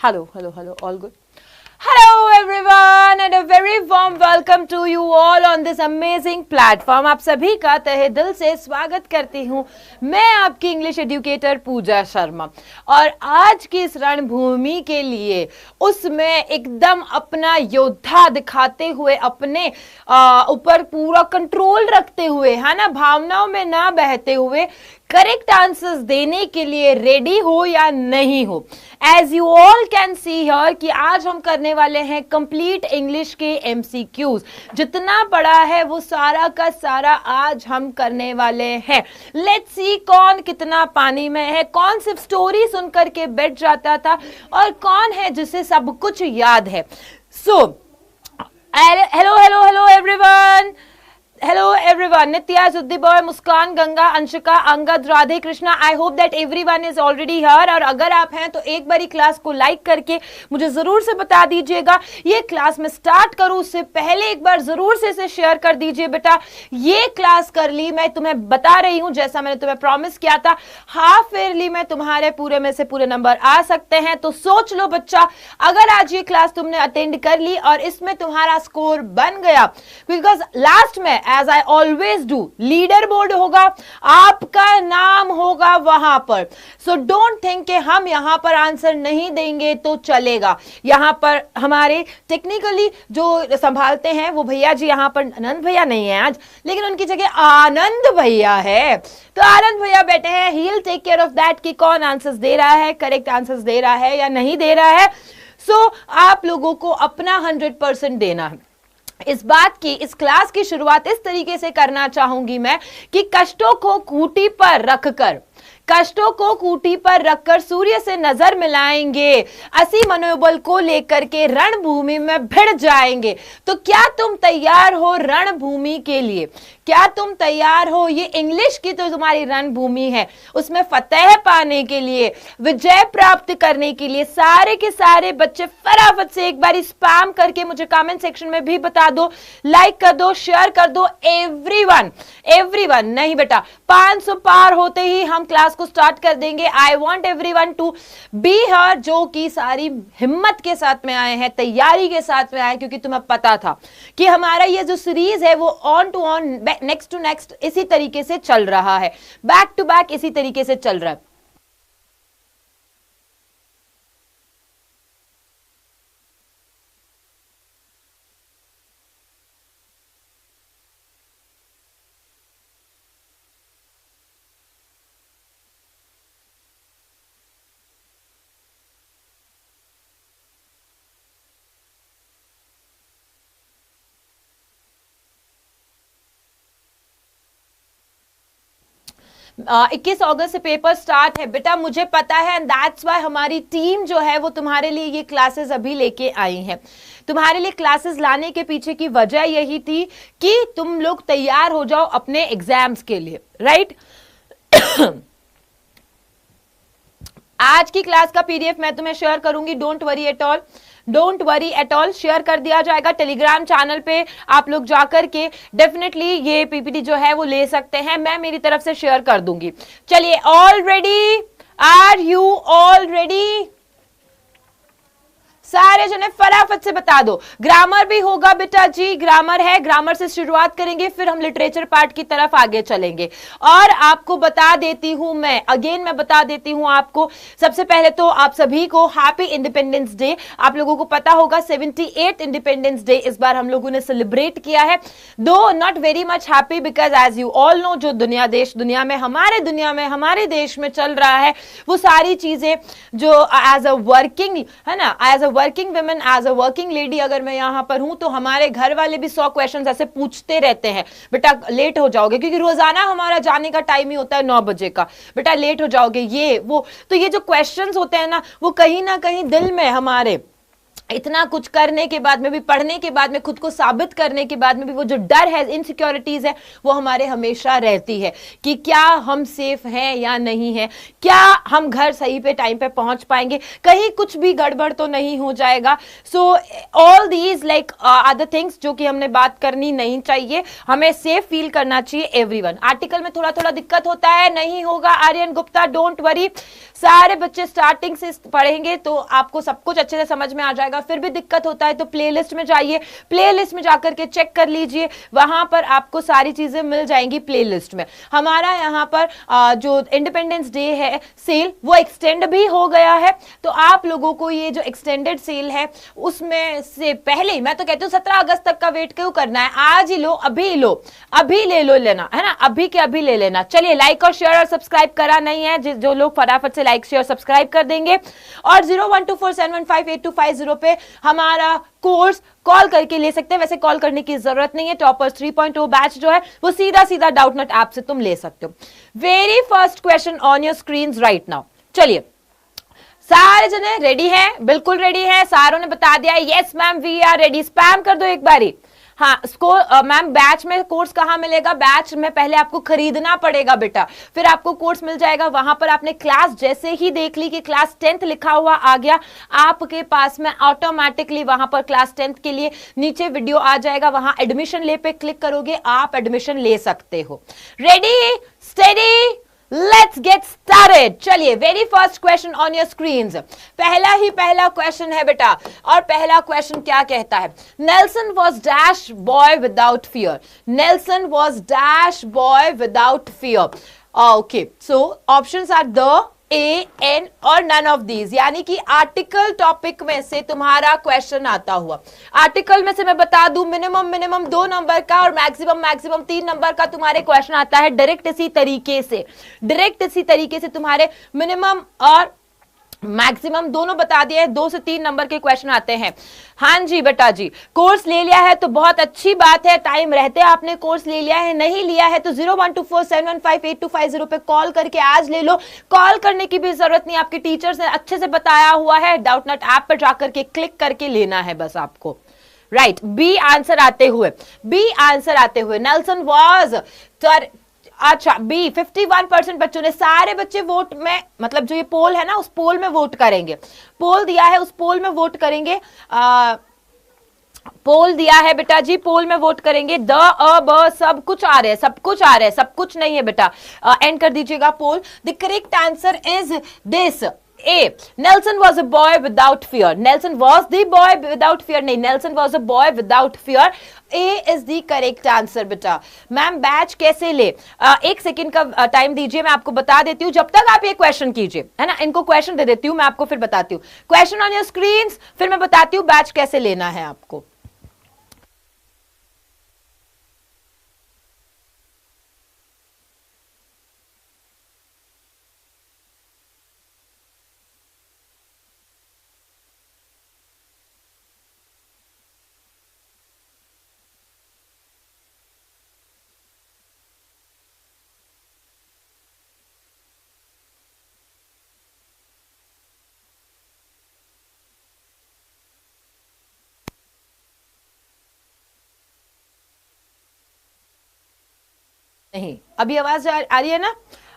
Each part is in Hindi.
Hello, all good. Hello everyone and a very warm welcome to you all on this amazing platform. आप सभी का तहे दिल से स्वागत करती हूँ मैं आपकी इंग्लिश एजुकेटर पूजा शर्मा। और आज की इस रणभूमि के लिए उसमें एकदम अपना योद्धा दिखाते हुए, अपने ऊपर पूरा कंट्रोल रखते हुए, है ना, भावनाओं में ना बहते हुए करेक्ट आंसर्स देने के लिए रेडी हो या नहीं हो। As you all can see here कि आज हम करने वाले हैं कंप्लीट इंग्लिश के एमसीक्यूज। जितना पड़ा है वो सारा का सारा आज हम करने वाले हैं। लेट्स सी कौन कितना पानी में है, कौन सिर्फ स्टोरी सुनकर के बैठ जाता था और कौन है जिसे सब कुछ याद है। So hello everyone, hello everyone, Nitya, जुद्दी boy, Muskan, Ganga, Anshika, Angad, Radhe Krishna. I hope that everyone is already here. और अगर आप हैं तो एक बारी क्लास को लाइक करके मुझे जरूर से बता दीजिएगा। ये क्लास में स्टार्ट करूं उससे पहले एक बार जरूर से इसे शेयर कर दीजिए। बेटा ये क्लास कर ली, मैं तुम्हें बता रही हूं जैसा मैंने तुम्हें प्रॉमिस किया था, हाफ ईयरली में तुम्हारे पूरे में से पूरे नंबर आ सकते हैं। तो सोच लो बच्चा, अगर आज ये क्लास तुमने अटेंड कर ली और इसमें तुम्हारा स्कोर बन गया, बिकॉज लास्ट में as I always do leaderboard होगा, आपका नाम होगा वहां पर। सो डोंट थिंक कि हम यहां पर आंसर नहीं देंगे तो चलेगा। यहां पर हमारे टेक्निकली जो संभालते हैं वो भैया जी, यहां पर आनंद भैया नहीं है आज, लेकिन उनकी जगह आनंद भैया है। तो आनंद भैया बैठे हैं, he will take care of that कि कौन आंसर्स दे रहा है, करेक्ट आंसर्स दे रहा है या नहीं दे रहा है। सो आप लोगों को अपना 100% देना है। इस बात की, इस क्लास की शुरुआत इस तरीके से करना चाहूंगी मैं कि कष्टों को खूंटी पर रखकर सूर्य से नजर मिलाएंगे, असी मनोबल को लेकर के रणभूमि में भिड़ जाएंगे। तो क्या तुम तैयार हो रणभूमि के लिए? क्या तुम तैयार हो? ये इंग्लिश की तो तुम्हारी रणभूमि है, उसमें फतेह पाने के लिए, विजय प्राप्त करने के लिए सारे के सारे बच्चे फटाफट से एक बार स्पैम करके मुझे कमेंट सेक्शन में भी बता दो, लाइक कर दो, शेयर कर दो। एवरीवन नहीं बेटा, 500 पार होते ही हम क्लास को स्टार्ट कर देंगे। I want everyone to be here, जो कि सारी हिम्मत के साथ में आए हैं, तैयारी के साथ में आए, क्योंकि तुम्हें पता था कि हमारा ये जो सीरीज है वो on to on, next to next इसी तरीके से चल रहा है, बैक टू बैक इसी तरीके से चल रहा है। इक्कीस अगस्त से पेपर स्टार्ट है बेटा, मुझे पता है, एंड दैट्स व्हाई हमारी टीम जो है वो तुम्हारे लिए ये क्लासेस अभी लेके आई है। तुम्हारे लिए क्लासेस लाने के पीछे की वजह यही थी कि तुम लोग तैयार हो जाओ अपने एग्जाम्स के लिए, राइट? आज की क्लास का पीडीएफ मैं तुम्हें शेयर करूंगी, don't worry at all, share कर दिया जाएगा टेलीग्राम चैनल पे। आप लोग जाकर के डेफिनेटली ये पीपीटी जो है वो ले सकते हैं, मैं मेरी तरफ से शेयर कर दूंगी। चलिए, all ready? Are you all ready? सारे जने फटाफट से बता दो। ग्रामर भी होगा बेटा जी, ग्रामर है, ग्रामर से शुरुआत करेंगे, फिर हम लिटरेचर पार्ट की तरफ आगे चलेंगे। और आपको बता देती हूं मैं बता देती हूं आपको, सबसे पहले तो आप सभी को हैप्पी इंडिपेंडेंस डे। आप लोगों को पता होगा 78th इंडिपेंडेंस डे इस बार हम लोगों ने सेलिब्रेट किया है, though not very much happy because as you all know जो दुनिया में हमारे देश में चल रहा है, वो सारी चीजें जो एज अ वर्किंग, है ना, as a working women, as a working lady अगर मैं यहां पर हूं तो हमारे घर वाले भी 100 क्वेश्चंस ऐसे पूछते रहते हैं, बेटा लेट हो जाओगे, क्योंकि रोजाना हमारा जाने का टाइम ही होता है 9 बजे का, बेटा लेट हो जाओगे, ये वो। तो ये जो क्वेश्चंस होते हैं ना, वो कहीं ना कहीं दिल में हमारे इतना कुछ करने के बाद में भी, पढ़ने के बाद में, खुद को साबित करने के बाद में भी वो जो डर है, इनसिक्योरिटीज है, वो हमारे हमेशा रहती है कि क्या हम सेफ हैं या नहीं है, क्या हम घर सही पे टाइम पे पहुंच पाएंगे, कहीं कुछ भी गड़बड़ तो नहीं हो जाएगा। So all these like other things जो कि हमने बात करनी नहीं चाहिए, हमें सेफ फील करना चाहिए एवरीवन। आर्टिकल में थोड़ा थोड़ा दिक्कत होता है, नहीं होगा आर्यन गुप्ता, डोंट वरी, सारे बच्चे स्टार्टिंग से पढ़ेंगे तो आपको सब कुछ अच्छे से समझ में आ जाएगा। फिर भी दिक्कत होता है तो प्लेलिस्ट में जाइए, प्लेलिस्ट में जाकर के चेक कर लीजिए, वहां पर आपको सारी चीजें मिल जाएंगी प्लेलिस्ट में। हमारा यहाँ पर जो इंडिपेंडेंस डे है सेल, वो एक्सटेंड भी हो गया है, तो आप लोगों को ये जो एक्सटेंडेड सेल है उसमें से पहले, मैं तो कहती हूँ 17 अगस्त तक का वेट क्यों करना है, आज ही लो, अभी लो, अभी ले लो, लेना है ना, अभी के अभी ले लेना। चलिए, लाइक और शेयर और सब्सक्राइब करा नहीं है जो लोग फटाफट से लाइक शेयर सब्सक्राइब कर देंगे, और 0124715825 पे हमारा कोर्स कॉल करके ले सकते हैं। वैसे कॉल करने की जरूरत नहीं है, टॉपर्स 3.0 बैच जो है वो सीधा सीधा डाउटनेट ऐप से तुम ले सकते हो। Very first question on your screen right now. चलिए, सारे जने रेडी हैं? बिल्कुल रेडी है, सारों ने बता दिया yes ma'am we are ready. Spam कर दो एक बारी। हाँ, मैम बैच में कोर्स कहाँ मिलेगा? बैच में पहले आपको खरीदना पड़ेगा बेटा, फिर आपको कोर्स मिल जाएगा। वहां पर आपने क्लास जैसे ही देख ली कि क्लास 10th लिखा हुआ आ गया आपके पास में, ऑटोमेटिकली वहां पर क्लास 10th के लिए नीचे वीडियो आ जाएगा, वहां एडमिशन ले पे क्लिक करोगे, आप एडमिशन ले सकते हो। Ready, steady, let's get started. चलिए, very first question on your screens, पहला क्वेश्चन है बेटा, और पहला क्वेश्चन क्या कहता है? Nelson was dash boy without fear. Nelson was dash boy without fear. Okay, so options are the, a, an और नन ऑफ दीज, यानी कि आर्टिकल टॉपिक में से तुम्हारा क्वेश्चन आता हुआ। आर्टिकल में से मैं बता दूं मिनिमम 2 नंबर का और मैक्सिमम 3 नंबर का तुम्हारे क्वेश्चन आता है। डायरेक्ट इसी तरीके से तुम्हारे मिनिमम और मैक्सिमम दोनों बता दिए, 2 से 3 नंबर के क्वेश्चन आते हैं। हाँ जी बेटा जी, कोर्स ले लिया है तो बहुत अच्छी बात है, टाइम रहते आपने कोर्स ले लिया है, नहीं लिया है तो 0124715825 पे कॉल करके आज ले लो। कॉल करने की भी जरूरत नहीं, आपके टीचर्स ने अच्छे से बताया हुआ है, डाउटनेट ऐप पर जाकर के क्लिक करके लेना है बस आपको। राइट, बी आंसर आते हुए नेल्सन वॉज, अच्छा बी 51% बच्चों ने, सारे बच्चे वोट में, मतलब जो ये पोल है ना उस पोल में वोट करेंगे, पोल दिया है उस पोल में वोट करेंगे, पोल दिया है बेटा जी, पोल में वोट करेंगे। द, अ, ब सब कुछ आ रहे हैं, सब कुछ नहीं है बेटा, एंड कर दीजिएगा poll. The correct answer is this, A. Nelson was a boy without fear. Nelson was the boy without fear. नहीं, Nelson was a boy without fear. A is the correct answer बेटा। मैम बैच कैसे ले? 1 सेकेंड का टाइम दीजिए, मैं आपको बता देती हूँ, जब तक आप ये क्वेश्चन कीजिए, है ना। इनको क्वेश्चन दे देती हूँ मैं आपको, फिर बताती हूँ क्वेश्चन ऑन योर स्क्रीन, फिर मैं बताती हूँ बैच कैसे लेना है आपको। नहीं, अभी आवाज आ रही है ना?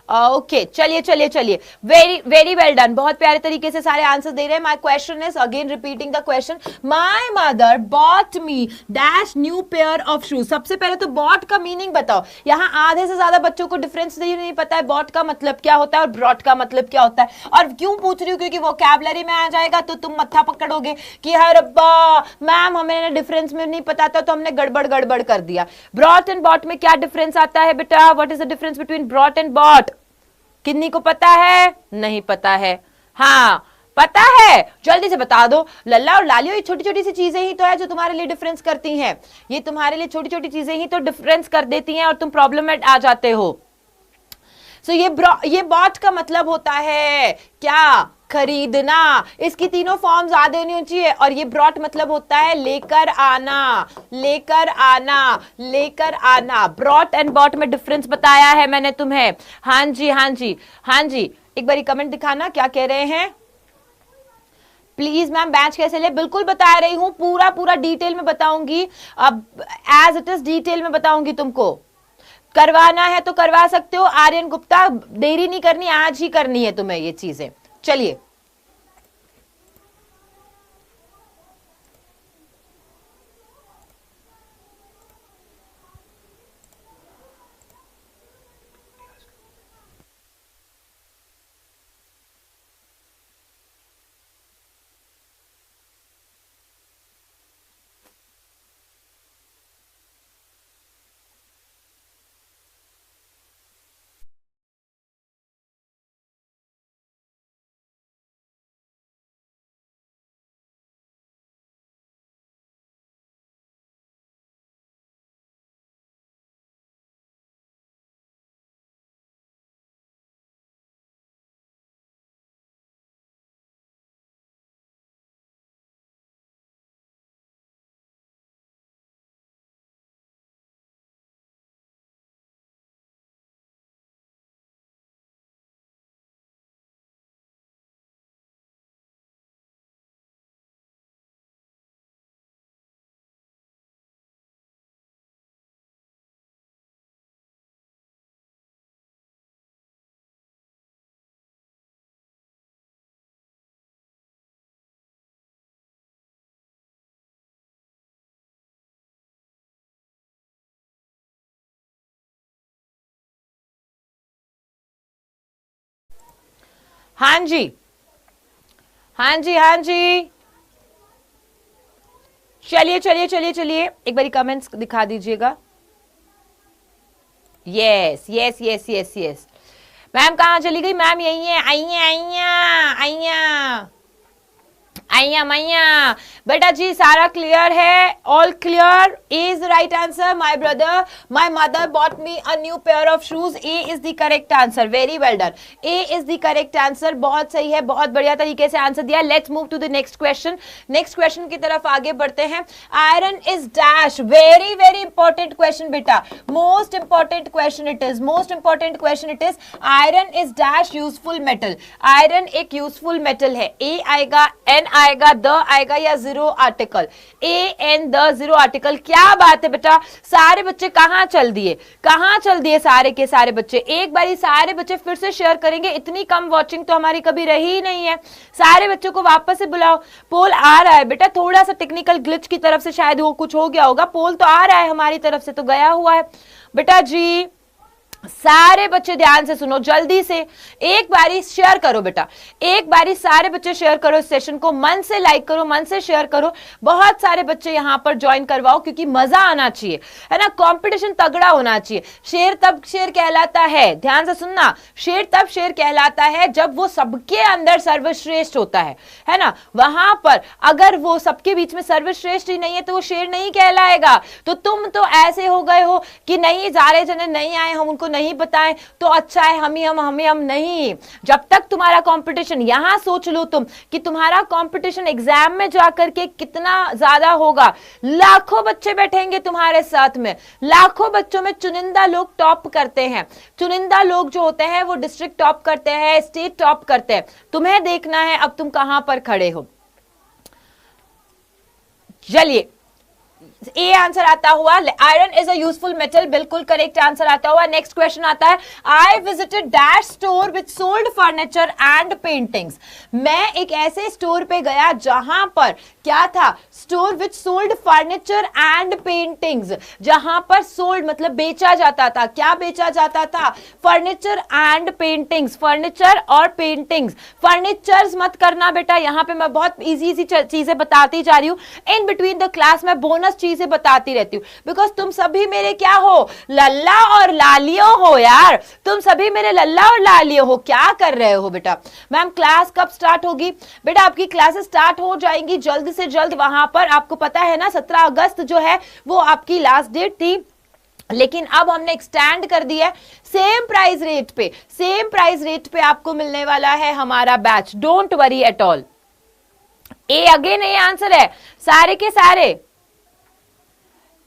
ओके, चलिए, वेरी वेल डन, बहुत प्यारे तरीके से सारे आंसर दे रहे हैं। My question is again repeating the question, my mother bought me dash new pair of shoes. सबसे पहले तो बॉट का मीनिंग बताओ। यहाँ आधे से ज्यादा बच्चों को डिफरेंस नहीं पता है बॉट का मतलब क्या होता है और ब्रॉट का मतलब क्या होता है। और क्यों पूछ रही हूँ, क्योंकि वोकैबुलरी में आ जाएगा तो तुम मत्था पकड़ोगे कि हर रब्बा मैम हमें डिफरेंस में नहीं पता था तो हमने गड़बड़ कर दिया। ब्रॉट एंड बॉट में क्या डिफरेंस आता है बेटा? What is the difference between brought and bought? Kinni को पता है? नहीं पता है? हाँ पता है, जल्दी से बता दो। लल्ला और लालियो, ये छोटी छोटी सी चीजें ही तो है जो तुम्हारे लिए डिफरेंस करती हैं। ये तुम्हारे लिए छोटी छोटी चीजें ही तो डिफरेंस कर देती हैं और तुम प्रॉब्लम में आ जाते हो। सो ये बॉट का मतलब होता है क्या? खरीदना। इसकी तीनों फॉर्म्स आ देनी चाहिए। और ये ब्रॉट मतलब होता है लेकर आना। ब्रॉट एंड बॉट में डिफरेंस बताया है मैंने तुम्हें। हाँ जी, एक बारी कमेंट दिखाना क्या कह रहे हैं। प्लीज मैम बैच कैसे ले, बिल्कुल बता रही हूँ, पूरा पूरा डिटेल में बताऊंगी, अब एज इट इज डिटेल में बताऊंगी तुमको। करवाना है तो करवा सकते हो आर्यन गुप्ता, देरी नहीं करनी, आज ही करनी है तुम्हें ये चीजें। चलिए हाँ जी, हाँ जी, हाँ जी, चलिए चलिए चलिए चलिए, एक बारी कमेंट्स दिखा दीजिएगा। Yes yes yes yes yes. Ma'am कहाँ चली गई? मैम यही है, आइया आइया आइया आइया मैया। बेटा जी सारा क्लियर है, all clear, A is the right answer. My brother, my mother bought me a new pair of shoes, A is the correct answer, very well done, A is the correct answer, बहुत सही है, बहुत बढ़िया तरीके से आंसर दिया। Let's move to the next question, next question की तरफ आगे बढ़ते हैं। Iron is dash, very very important question बेटा, most important question it is, most important question it is. Iron is dash useful metal, iron एक यूजफुल मेटल है। ए आएगा, एन आएगा, द आएगा या zero article, a an the zero article. क्या बात है बेटा, सारे बच्चे कहां चल दिए, कहां चल दिए सारे के सारे बच्चे? एक बारी सारे बच्चे फिर से शेयर करेंगे, इतनी कम वॉचिंग तो हमारी कभी रही ही नहीं है। सारे बच्चों को वापस से बुलाओ। पोल आ रहा है बेटा, थोड़ा सा टेक्निकल ग्लिच की तरफ से शायद वो कुछ हो गया होगा, पोल तो आ रहा है, हमारी तरफ से तो गया हुआ है बेटा जी। सारे बच्चे ध्यान से सुनो, जल्दी से एक बारी शेयर करो बेटा, एक बारी सारे बच्चे शेयर करो इस सेशन को, मन से लाइक करो, मन से शेयर करो, बहुत सारे बच्चे यहां पर ज्वाइन करवाओ, क्योंकि मजा आना चाहिए, है ना, कंपटीशन तगड़ा होना चाहिए। शेर तब शेर कहलाता है, ध्यान से सुनना, शेर तब शेर कहलाता है जब वो सबके अंदर सर्वश्रेष्ठ होता है ना। वहां पर अगर वो सबके बीच में सर्वश्रेष्ठ ही नहीं है तो वो शेर नहीं कहलाएगा। तो तुम तो ऐसे हो गए हो कि नहीं, सारे जने नहीं आए, हम उनको नहीं बताएं तो अच्छा है, हम नहीं। जब तक तुम्हारा कंपटीशन, यहां सोच लो तुम कि तुम्हारा कंपटीशन एग्जाम में जाकर के कितना ज्यादा होगा, लाखों बच्चे बैठेंगे तुम्हारे साथ में, लाखों बच्चों में चुनिंदा लोग टॉप करते हैं, चुनिंदा लोग जो होते हैं वो डिस्ट्रिक्ट टॉप करते हैं, स्टेट टॉप करते हैं। तुम्हें देखना है अब तुम कहां पर खड़े हो। चलिए ए आंसर आता हुआ, iron is a useful metal, बिल्कुल करेक्ट आंसर आता हुआ। नेक्स्ट क्वेश्चन आता है, I visited that store which sold furniture and paintings. मैं एक ऐसे स्टोर पे गया जहां पर क्या था, store which sold furniture and paintings, जहां पर सोल्ड मतलब बेचा जाता था, क्या बेचा जाता था, फर्नीचर एंड पेंटिंग्स, फर्नीचर और पेंटिंग्स। फर्नीचर्स मत करना बेटा, यहां पे मैं बहुत इजी इजी चीजें बताती जा रही हूं, इन बिटवीन द क्लास में बोनस चीजें बताती रहती हूँ, बिकॉज तुम सभी मेरे क्या हो, लल्ला और लालियो हो यार, तुम सभी मेरे लल्ला और लालियो हो। क्या कर रहे हो बेटा? मैम क्लास कब स्टार्ट होगी? बेटा आपकी क्लासेस स्टार्ट हो जाएंगी जल्द से जल्द। वहां पर आपको पता है ना 17 अगस्त जो है वो आपकी लास्ट डेट थी, लेकिन अब हमने एक्सटेंड कर दिया, सेम प्राइस रेट पे, सेम प्राइस रेट पे आपको मिलने वाला है हमारा batch, don't worry at all. A again A answer है सारे के सारे,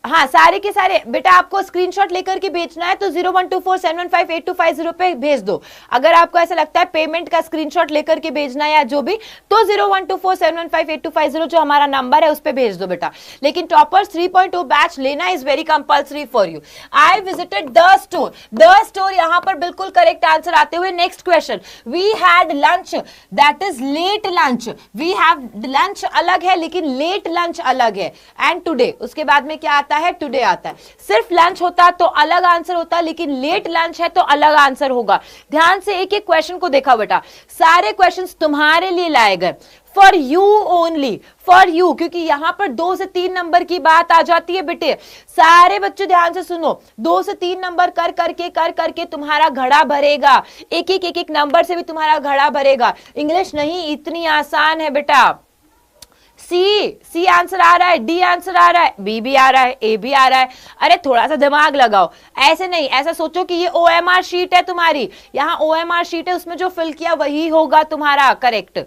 हाँ सारे के सारे बेटा आपको स्क्रीनशॉट लेकर के भेजना है तो 0124715825 पे भेज दो। अगर आपको ऐसा लगता है पेमेंट का स्क्रीनशॉट लेकर के भेजना है या जो भी, तो 0124715825 जो हमारा नंबर है उस पे भेज दो बेटा। लेकिन टॉपर्स 3.0 बैच लेना is very compulsory for you. I visited the store, the store यहां पर बिल्कुल करेक्ट आंसर आते हुए next question, we had lunch that is late lunch. We have lunch अलग है लेकिन लेट लंच अलग है। एंड टुडे, उसके बाद में क्या आता है, टुडे आता है। सिर्फ लंच होता तो अलग आंसर होता, लेकिन लेट लंच है तो अलग आंसर होगा। ध्यान से एक एक क्वेश्चन को देखा बेटा, सारे क्वेश्चंस तुम्हारे लिए लाए गए, for you only, for you, क्योंकि यहां पर 2 से 3 नंबर की बात आ जाती है बेटे। सारे बच्चे ध्यान से सुनो, 2 से 3 नंबर कर करके तुम्हारा घड़ा भरेगा, एक एक नंबर से भी तुम्हारा घड़ा भरेगा। इंग्लिश नहीं इतनी आसान है बेटा। सी आंसर आ रहा है, डी आंसर आ रहा है, बी भी आ रहा है, ए भी आ रहा है। अरे थोड़ा सा दिमाग लगाओ, ऐसे नहीं, ऐसा सोचो कि ये OMR शीट है तुम्हारी, यहां OMR शीट है, उसमें जो फिल किया वही होगा तुम्हारा करेक्ट।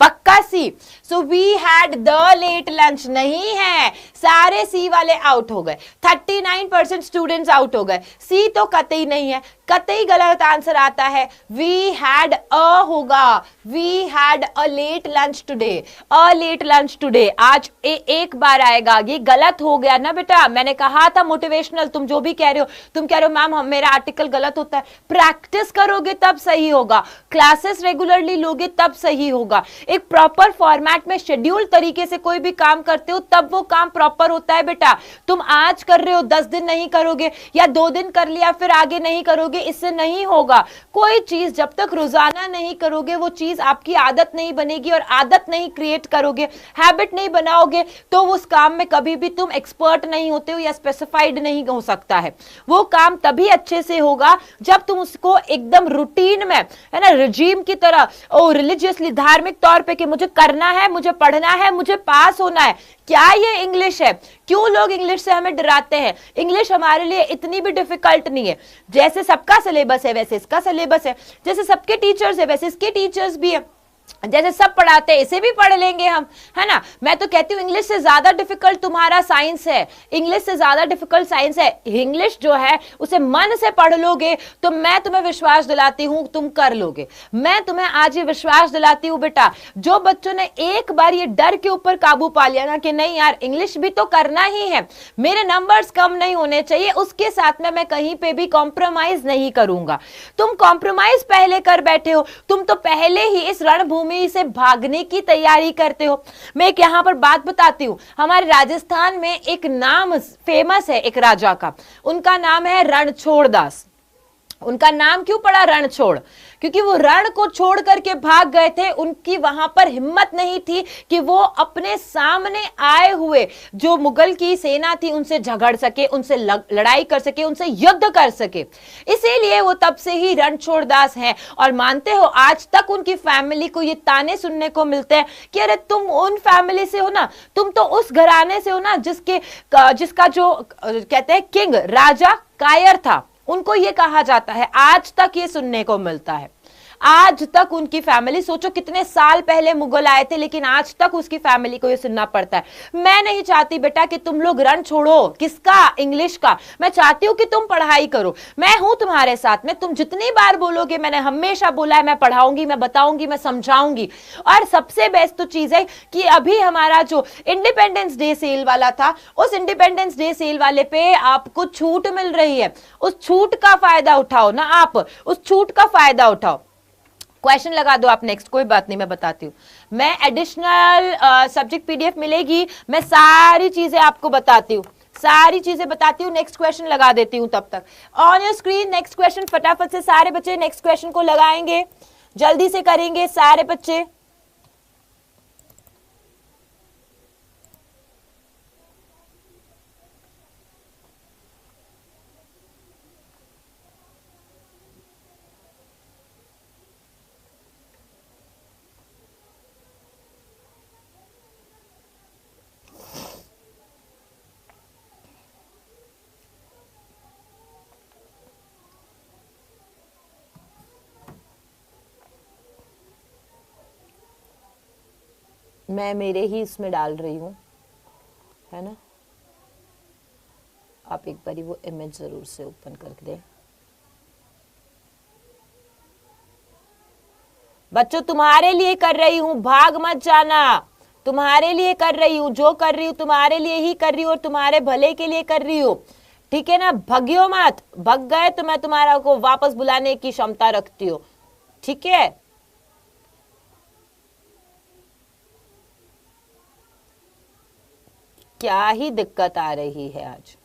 पक्का C. So we had the late lunch नहीं है, सारे सी वाले आउट हो गए, 39% स्टूडेंट्स आउट हो गए। सी तो कतई नहीं है, कतई गलत आंसर आता है। वी हैड अ होगा, we had a late lunch today, a late lunch today. आज एक बार आएगा, ये गलत हो गया ना बेटा। मैंने कहा था मोटिवेशनल, तुम जो भी कह रहे हो, तुम कह रहे हो मैम मेरा आर्टिकल गलत होता है। प्रैक्टिस करोगे तब सही होगा, क्लासेस रेगुलरली लोगे तब सही होगा। एक प्रॉपर फॉर्मेट में शेड्यूल तरीके से कोई भी काम करते हो तब वो काम प्रॉपर होता है बेटा। तुम आज कर रहे हो, 10 दिन नहीं करोगे या 2 दिन कर लिया फिर आगे नहीं करोगे, इससे नहीं होगा। कोई चीज जब तक रोजाना नहीं करोगे वो चीज आपकी आदत नहीं बनेगी, और आदत नहीं क्रिएट करोगे, हैबिट नहीं बनाओगे, तो उस काम में कभी भी तुम एक्सपर्ट नहीं होते हो या स्पेसिफाइड नहीं हो सकता है। वो काम तभी अच्छे से होगा जब तुम उसको एकदम रूटीन में, है ना, रिजीम की तरह और रिलीजियसली धार्मिक तौर पे कि मुझे करना है, मुझे पढ़ना है, मुझे पास होना है। क्या ये इंग्लिश है? क्यों लोग इंग्लिश से हमें डराते हैं? इंग्लिश हमारे लिए इतनी भी डिफिकल्ट नहीं है। जैसे सबका सिलेबस है वैसे इसका सिलेबस है, जैसे सबके टीचर्स है वैसे इसके टीचर्स भी है, जैसे सब पढ़ाते हैं इसे भी पढ़ लेंगे हम, है ना। मैं तो कहती हूँ इंग्लिश से ज्यादा डिफिकल्ट तुम्हारा साइंस है, इंग्लिश से ज्यादा डिफिकल्ट साइंस है। इंग्लिश जो है उसे मन से पढ़ लोगे तो मैं तुम्हें विश्वास दिलाती हूँ तुम कर लोगे। मैं तुम्हें आज ये विश्वास दिलाती हूँ बेटा, जो बच्चों ने एक बार ये डर के ऊपर काबू पा लिया ना कि नहीं यार इंग्लिश भी तो करना ही है, मेरे नंबर्स कम नहीं होने चाहिए, उसके साथ में मैं कहीं पे भी कॉम्प्रोमाइज नहीं करूंगा। तुम कॉम्प्रोमाइज पहले कर बैठे हो, तुम तो पहले ही इस रणभूमि से भागने की तैयारी करते हो। मैं एक यहां पर बात बताती हूं, हमारे राजस्थान में एक नाम फेमस है एक राजा का, उनका नाम है रणछोड़ दास। उनका नाम क्यों पड़ा रणछोड़? क्योंकि वो रण को छोड़ करके भाग गए थे, उनकी वहां पर हिम्मत नहीं थी कि वो अपने सामने आए हुए जो मुगल की सेना थी उनसे झगड़ सके, उनसे लड़ाई कर सके, उनसे युद्ध कर सके। इसीलिए वो तब से ही रणछोड़ दास हैं। और मानते हो आज तक उनकी फैमिली को ये ताने सुनने को मिलते हैं कि अरे तुम उन फैमिली से हो ना, तुम तो उस घराने से हो ना जिसका जो कहते हैं किंग राजा कायर था, उनको ये कहा जाता है। आज तक ये सुनने को मिलता है, आज तक उनकी फैमिली, सोचो कितने साल पहले मुगल आए थे लेकिन आज तक उसकी फैमिली को ये सुनना पड़ता है। मैं नहीं चाहती बेटा कि तुम लोग रण छोड़ो, किसका? इंग्लिश का। मैं चाहती हूं कि तुम पढ़ाई करो, मैं हूं तुम्हारे साथ में। तुम जितनी बार बोलोगे, मैंने हमेशा बोला है मैं पढ़ाऊंगी, मैं बताऊंगी, मैं समझाऊंगी। और सबसे बेस्ट तो चीज है कि अभी हमारा जो इंडिपेंडेंस डे सेल वाला था, उस इंडिपेंडेंस डे सेल वाले पे आपको छूट मिल रही है, उस छूट का फायदा उठाओ ना, आप उस छूट का फायदा उठाओ। क्वेश्चन लगा दो आप नेक्स्ट, कोई बात नहीं, मैं बताती हूँ। मैं एडिशनल सब्जेक्ट PDF मिलेगी, मैं सारी चीजें आपको बताती हूँ, सारी चीजें बताती हूँ। नेक्स्ट क्वेश्चन लगा देती हूँ तब तक on your screen. Next question फटाफट से सारे बच्चे नेक्स्ट क्वेश्चन को लगाएंगे, जल्दी से करेंगे सारे बच्चे। मैं मेरे ही इसमें डाल रही हूँ, है ना। आप एक बारी वो इमेज जरूर से ओपन करके दें। बच्चों तुम्हारे लिए कर रही हूं, भाग मत जाना, तुम्हारे लिए कर रही हूं, जो कर रही हूं तुम्हारे लिए ही कर रही हूं और तुम्हारे भले के लिए कर रही हूं, ठीक है ना। भगियो मत, भग गए तो मैं तुम्हारा को वापस बुलाने की क्षमता रखती हूं, ठीक है। क्या ही दिक्कत आ रही है आज।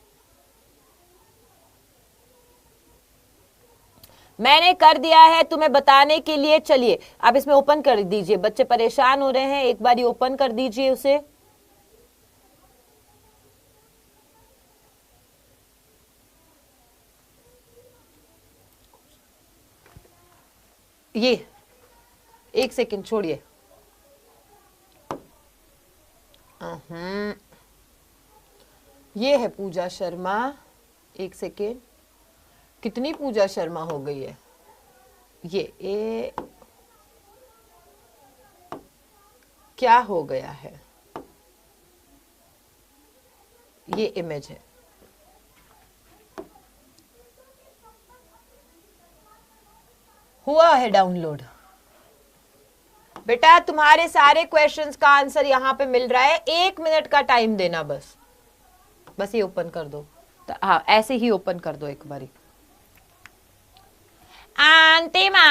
मैंने कर दिया है तुम्हें बताने के लिए। चलिए आप इसमें ओपन कर दीजिए, बच्चे परेशान हो रहे हैं, एक बार ओपन कर दीजिए उसे। ये एक सेकंड छोड़िए। ये है पूजा शर्मा। एक सेकेंड, कितनी पूजा शर्मा हो गई है ये क्या हो गया है। ये इमेज है, हुआ है डाउनलोड। बेटा तुम्हारे सारे क्वेश्चंस का आंसर यहां पे मिल रहा है, 1 मिनट का टाइम देना बस ये ओपन कर दो। तो हाँ ऐसे ही ओपन कर दो एक बारी। अंतिमा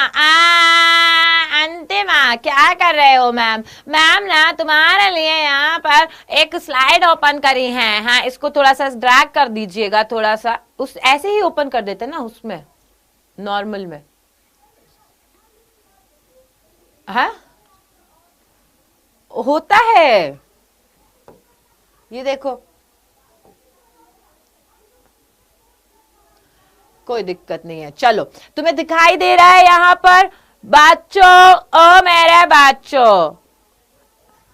अंतिमा क्या कर रहे हो मैम? मैम ना तुम्हारे लिए यहाँ पर एक स्लाइड ओपन करी है। हाँ इसको थोड़ा सा ड्रैग कर दीजिएगा, थोड़ा सा उस ऐसे ही ओपन कर देते ना उसमें नॉर्मल में। हाँ होता है, ये देखो कोई दिक्कत नहीं है। चलो तुम्हें दिखाई दे रहा है यहाँ पर बच्चों, ओ मेरे बच्चों,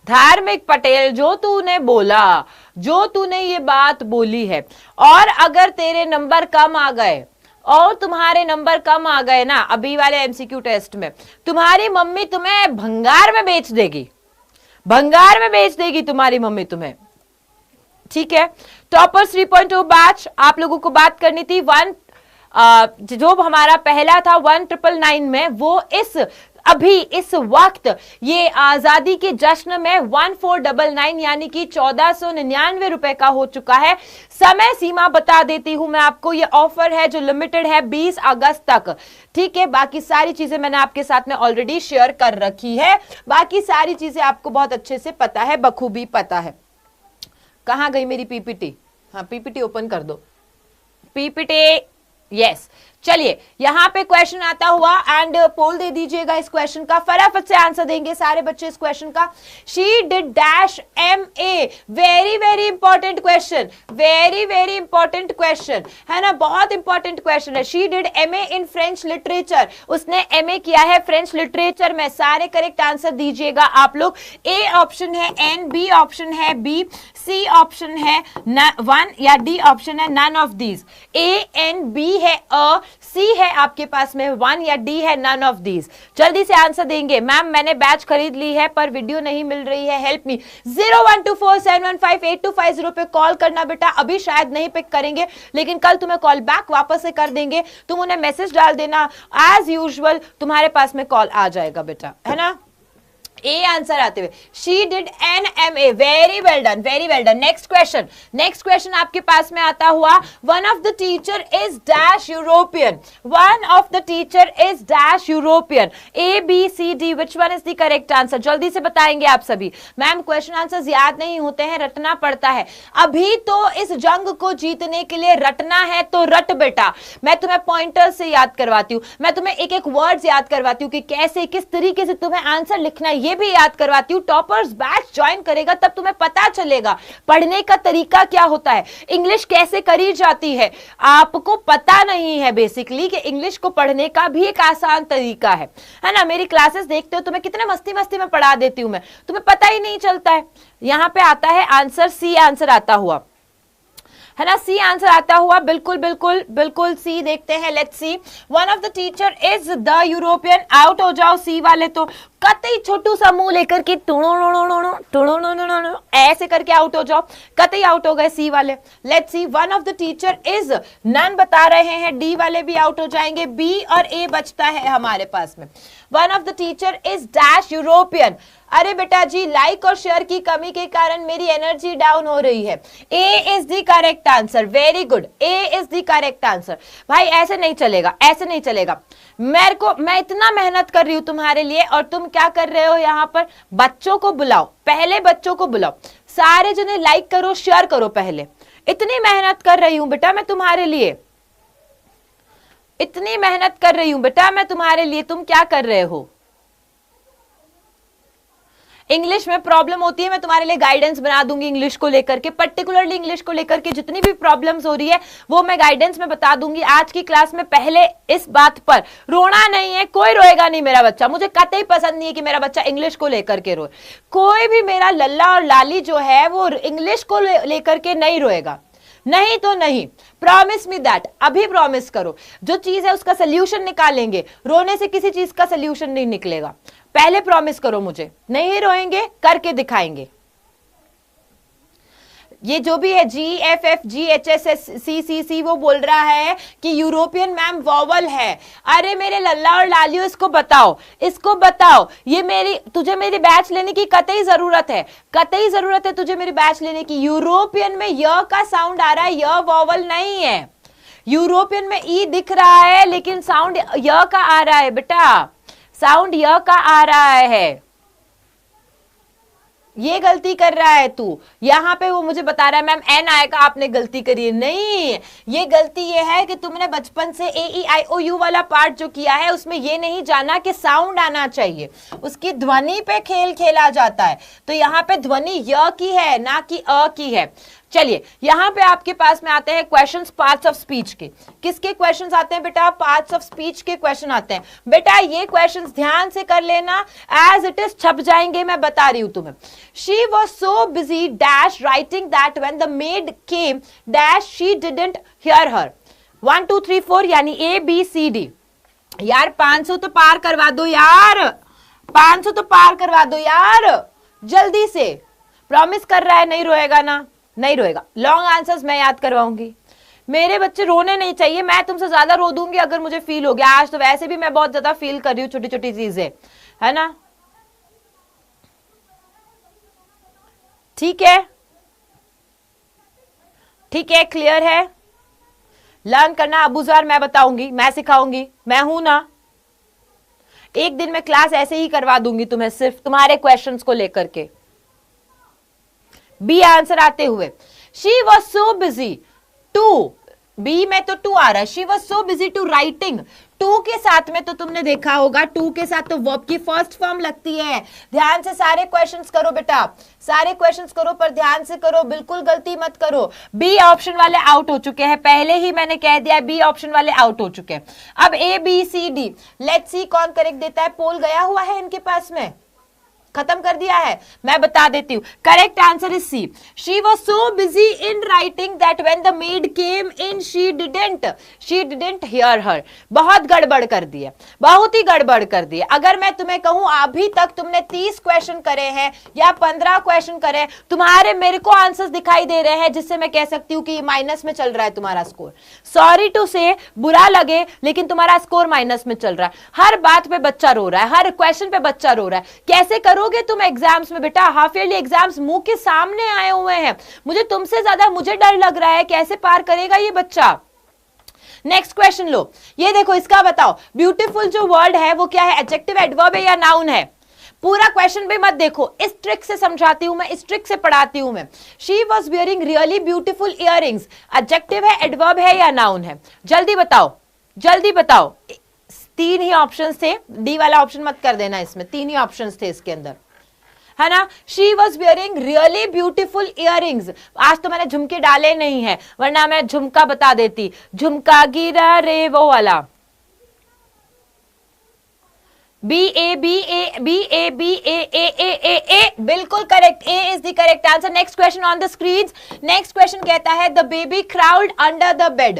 धार्मिक पटेल जो तूने बोला, जो तूने ये बात बोली है, और अगर तेरे नंबर कम आ गए और तुम्हारे नंबर कम आ गए ना अभी वाले एमसीक्यू टेस्ट में, तुम्हारी मम्मी तुम्हें भंगार में बेच देगी, भंगार में बेच देगी तुम्हारी मम्मी तुम्हें, ठीक है। टॉपर 3.2 बैच आप लोगों को बात करनी थी। जो हमारा पहला था 1999 में, वो अभी इस वक्त ये आजादी के जश्न में 1499 यानी कि 1499 रुपए का हो चुका है। समय सीमा बता देती हूं मैं आपको, ये ऑफर है जो लिमिटेड है 20 अगस्त तक, ठीक है। बाकी सारी चीजें मैंने आपके साथ में ऑलरेडी शेयर कर रखी है, बाकी सारी चीजें आपको बहुत अच्छे से पता है, बखूबी पता है। कहां गई मेरी पीपीटी? हाँ पीपीटी ओपन कर दो, पीपीटी, यस। चलिए यहां पे क्वेश्चन आता हुआ एंड पोल दे दीजिएगा इस क्वेश्चन का, फटाफट से आंसर देंगे सारे बच्चे इस क्वेश्चन का। She did dash MA, very very important question, very very important question है ना, बहुत इंपॉर्टेंट क्वेश्चन है। She did MA in French literature, उसने MA किया है फ्रेंच लिटरेचर में। सारे करेक्ट आंसर दीजिएगा आप लोग। A ऑप्शन है N, B ऑप्शन है B, C ऑप्शन है 1 या D ऑप्शन है none of these. A N B है अ, C है आपके पास में 1 या D है नन ऑफ दीज। जल्दी से आंसर देंगे। मैम मैंने बैच खरीद ली है पर वीडियो नहीं मिल रही है, हेल्प मी। 0124715825 पे कॉल करना बेटा, अभी शायद नहीं पिक करेंगे लेकिन कल तुम्हें कॉल बैक वापस से कर देंगे। तुम उन्हें मैसेज डाल देना, एज यूजुअल तुम्हारे पास में कॉल आ जाएगा बेटा, है ना। ए आंसर आते हुए she did NMA, very well done, very well done. Next question, next question आपके पास में आता हुआ, one of the teacher is dash European, one of the teacher is dash European. ABCD, which one is the correct answer? जल्दी से बताएंगे आप सभी। मैम क्वेश्चन आंसर याद नहीं होते हैं, रटना पड़ता है। अभी तो इस जंग को जीतने के लिए रटना है तो रट बेटा। मैं तुम्हें पॉइंटर से याद करवाती हूँ, मैं तुम्हें एक एक वर्ड्स याद करवाती हूँ कि कैसे किस तरीके से तुम्हें आंसर लिखना है, ये भी याद करवाती हूँ। टॉपर्स बैच ज्वाइन करेगा तब तुम्हें पता चलेगा पढ़ने का तरीका क्या होता है, इंग्लिश कैसे करी जाती है। आपको पता नहीं है बेसिकली कि इंग्लिश को पढ़ने का भी एक आसान तरीका है ना। मेरी क्लासेस देखते हो तुम्हें कितने मस्ती मस्ती में पढ़ा देती हूं मैं, तुम्हें पता ही नहीं चलता है। यहां पे आता है आंसर C आंसर आता हुआ। है ना, सी आंसर आता हुआ, बिल्कुल बिल्कुल बिल्कुल सी। देखते हैं, let's see. One of the teacher is the European. Out हो जाओ सी वाले, तो कतई छोटू सा मुंह लेकर के ऐसे करके आउट हो जाओ, कतई आउट हो गए सी वाले। Let's see, one of the teacher is, none बता रहे हैं, डी वाले भी आउट हो जाएंगे, बी और ए बचता है हमारे पास में। One of the teacher is dash European. अरे बेटा जी, लाइक और शेयर की कमी के कारण मेरी एनर्जी डाउन हो रही है। A is the correct answer, very good, A is the correct answer. भाई ऐसे नहीं चलेगा, ऐसे नहीं चलेगा। मैं इतना मेहनत कर रही हूं तुम्हारे लिए और तुम क्या कर रहे हो यहाँ पर? बच्चों को बुलाओ, पहले बच्चों को बुलाओ, सारे जने लाइक करो, शेयर करो पहले। इतनी मेहनत कर रही हूं बेटा मैं तुम्हारे लिए, इतनी मेहनत कर रही हूं बेटा मैं तुम्हारे लिए, तुम क्या कर रहे हो? इंग्लिश में प्रॉब्लम होती है, मैं तुम्हारे लिए गाइडेंस बना दूंगी इंग्लिश को लेकर के, पर्टिकुलरली इंग्लिश को लेकर के जितनी भी प्रॉब्लम्स हो रही है वो मैं गाइडेंस में बता दूंगी आज की क्लास में। पहले इस बात पर रोना नहीं है, कोई रोएगा नहीं मेरा बच्चा। मुझे कतई पसंद नहीं है कि मेरा बच्चा इंग्लिश को लेकर के रोए। कोई भी मेरा लल्ला और लाली जो है वो इंग्लिश को लेकर के नहीं रोएगा, नहीं तो नहीं। प्रॉमिस मी दैट, अभी प्रॉमिस करो। जो चीज है उसका सोल्यूशन निकालेंगे, रोने से किसी चीज का सोल्यूशन नहीं निकलेगा। पहले प्रॉमिस करो मुझे, नहीं रोएंगे, करके दिखाएंगे। ये जो भी है GFFGHSSCCC वो बोल रहा है कि यूरोपियन मैम वॉवल है। अरे मेरे लल्ला और लालियो, इसको बताओ, इसको बताओ। ये तुझे मेरी बैच लेने की कतई जरूरत है, कतई जरूरत है तुझे मेरी बैच लेने की। यूरोपियन में य का साउंड आ रहा है, य वॉवल नहीं है। यूरोपियन में ई दिख रहा है लेकिन साउंड य का आ रहा है बेटा, साउंड य का आ रहा है। ये गलती कर रहा है तू। यहां पे वो मुझे बता रहा है मैम एन आएगा, आपने गलती करी है। नहीं, ये गलती ये है कि तुमने बचपन से AEIOU वाला पार्ट जो किया है उसमें ये नहीं जाना कि साउंड आना चाहिए, उसकी ध्वनि पे खेल खेला जाता है। तो यहाँ पे ध्वनि य की है ना कि अ की है। चलिए यहां पे आपके पास में आते हैं क्वेश्चंस पार्ट्स ऑफ स्पीच के। किसके क्वेश्चंस आते हैं बेटा? पार्ट्स ऑफ स्पीच के क्वेश्चन आते हैं। बेटा ये क्वेश्चंस ध्यान से कर लेना, एज इट इज छप जाएंगे, मैं बता रही हूं तुम्हें। She was so busy dash writing that when the maid came dash she didn't hear हर। 1 2 3 4 यानी ABCD। यार 500 तो पार करवा दो यार, 500 तो पार करवा दो यार, जल्दी से। प्रॉमिस कर रहा है नहीं रोएगा ना? नहीं रोएगा। लॉन्ग आंसर्स मैं याद करवाऊंगी। मेरे बच्चे रोने नहीं चाहिए, मैं तुमसे ज्यादा रो दूंगी अगर मुझे फील हो गया। आज तो वैसे भी मैं बहुत ज्यादा फील कर रही हूँ छोटी छोटी चीजें, है ना? ठीक है, ठीक है, क्लियर है। लर्न करना अबूजार मैं बताऊंगी, मैं सिखाऊंगी, मैं हूं ना। एक दिन में क्लास ऐसे ही करवा दूंगी तुम्हें, सिर्फ तुम्हारे क्वेश्चंस को लेकर के। बी आंसर आते हुए, she was so busy to, B में तो टू आ रहा है। She was so busy to writing. To के साथ में तो तुमने देखा होगा, टू के साथ तो वर्ब की फर्स्ट फॉर्म लगती है। ध्यान से सारे क्वेश्चंस करो बेटा, सारे क्वेश्चंस करो, पर ध्यान से करो, बिल्कुल गलती मत करो। बी ऑप्शन वाले आउट हो चुके हैं, पहले ही मैंने कह दिया बी ऑप्शन वाले आउट हो चुके हैं। अब ABCD, लेट्स सी कौन करेक्ट देता है। पोल गया हुआ है इनके पास में, खत्म कर दिया है, मैं बता देती हूँ। Correct answer is C. She was so busy in writing that when the maid came in she didn't hear her. बहुत गड़बड़ कर दी है, बहुत ही गड़बड़ कर दी है। अगर मैं तुम्हें कहूं अभी तक तुमने 30 क्वेश्चन करे हैं या 15 क्वेश्चन करे हैं, तुम्हारे मेरे को आंसर्स दिखाई दे रहे हैं, जिससे मैं कह सकती हूँ कि माइनस में चल रहा है तुम्हारा स्कोर। सॉरी टू से, बुरा लगे, लेकिन तुम्हारा स्कोर माइनस में चल रहा है। हर बात पे बच्चा रो रहा है, हर क्वेश्चन पे बच्चा रो रहा है। कैसे करो तुम एग्जाम्स में बेटा? हाफ ईयरली एग्जाम्स मुंह के सामने आए हुए हैं। मुझे तुमसे ज्यादा मुझे डर लग रहा है कैसे पार करेगा ये बच्चा। नेक्स्ट क्वेश्चन लो, ये देखो, इसका बताओ। ब्यूटीफुल जो वर्ड है वो क्या है? एडजेक्टिव, एडवर्ब है या नाउन है? पूरा क्वेश्चन भी मत देखो, इस ट्रिक से समझाती हूं मैं, इस ट्रिक से पढ़ाती हूं मैं। She was wearing really beautiful earrings, adjective है, एडवर्ब है या नाउन है? जल्दी बताओ, जल्दी बताओ। 3 ही ऑप्शन थे, डी वाला ऑप्शन मत कर देना, इसमें 3 ही ऑप्शन थे इसके अंदर, है ना? She was wearing really beautiful earrings. आज तो मैंने झुमके डाले नहीं है, वरना मैं झुमका बता देती। झुमका गिरा रे, वो वाला। B बिल्कुल correct, A is the correct answer. Next question on the screen. Next question कहता है the baby crowd under the bed.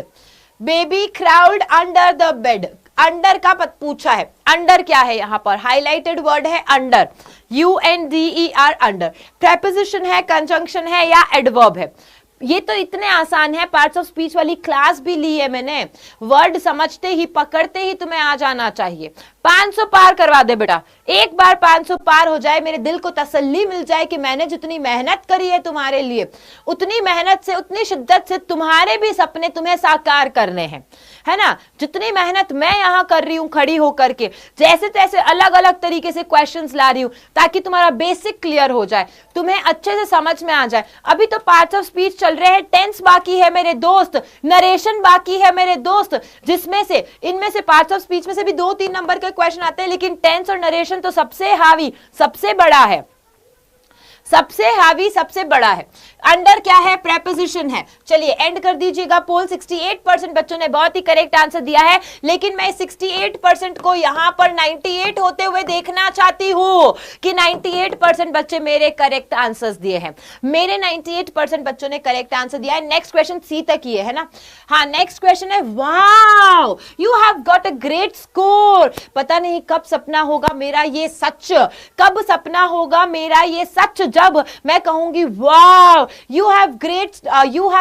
Baby crowd under the bed, under का पूछा है। अंडर क्या है? यहां पर हाईलाइटेड वर्ड है अंडर, UNDER अंडर। प्रेपोजिशन है, कंजंक्शन है या एडवर्ब है? ये तो इतने आसान है, पार्ट्स ऑफ स्पीच वाली क्लास भी ली है मैंने। वर्ड समझते ही, पकड़ते ही तुम्हें आ जाना चाहिए। 500 पार करवा दे बेटा, एक बार 500 पार हो जाए, मेरे दिल को तसल्ली मिल जाए कि मैंने जितनी मेहनत करी है तुम्हारे लिए, उतनी मेहनत से, उतनी शिद्दत से तुम्हारे भी सपने तुम्हें साकार करने हैं, है ना। जितनी मेहनत मैं यहां कर रही हूं खड़ी होकर के, जैसे तैसे अलग अलग तरीके से क्वेश्चंस ला रही हूं ताकि तुम्हारा बेसिक क्लियर हो जाए, तुम्हें अच्छे से समझ में आ जाए। अभी तो पार्ट्स ऑफ स्पीच चल रहे हैं, टेंस बाकी है मेरे दोस्त, नरेशन बाकी है मेरे दोस्त, जिसमें से इनमें से पार्ट्स ऑफ स्पीच में से भी 2-3 नंबर के क्वेश्चन आते हैं, लेकिन टेंस और नरेशन तो सबसे हावी, सबसे बड़ा है, सबसे हावी, सबसे बड़ा है। अंडर क्या है? प्रेपोजिशन है। चलिए एंड कर दीजिएगा पोल। 68% बच्चों ने बहुत ही करेक्ट आंसर दिया है, लेकिन मैं 68% को यहां पर 98 होते हुए देखना चाहती हूं कि 98% बच्चे मेरे करेक्ट आंसर्स दिए हैं। मेरे 98% बच्चों ने करेक्ट आंसर दिया है। नेक्स्ट क्वेश्चन सी तक ही है ना। हाँ, नेक्स्ट क्वेश्चन है, wow you have got a great score. पता नहीं कब सपना होगा मेरा ये सच, कब सपना होगा मेरा ये सच, जब मैं कहूंगी wow you have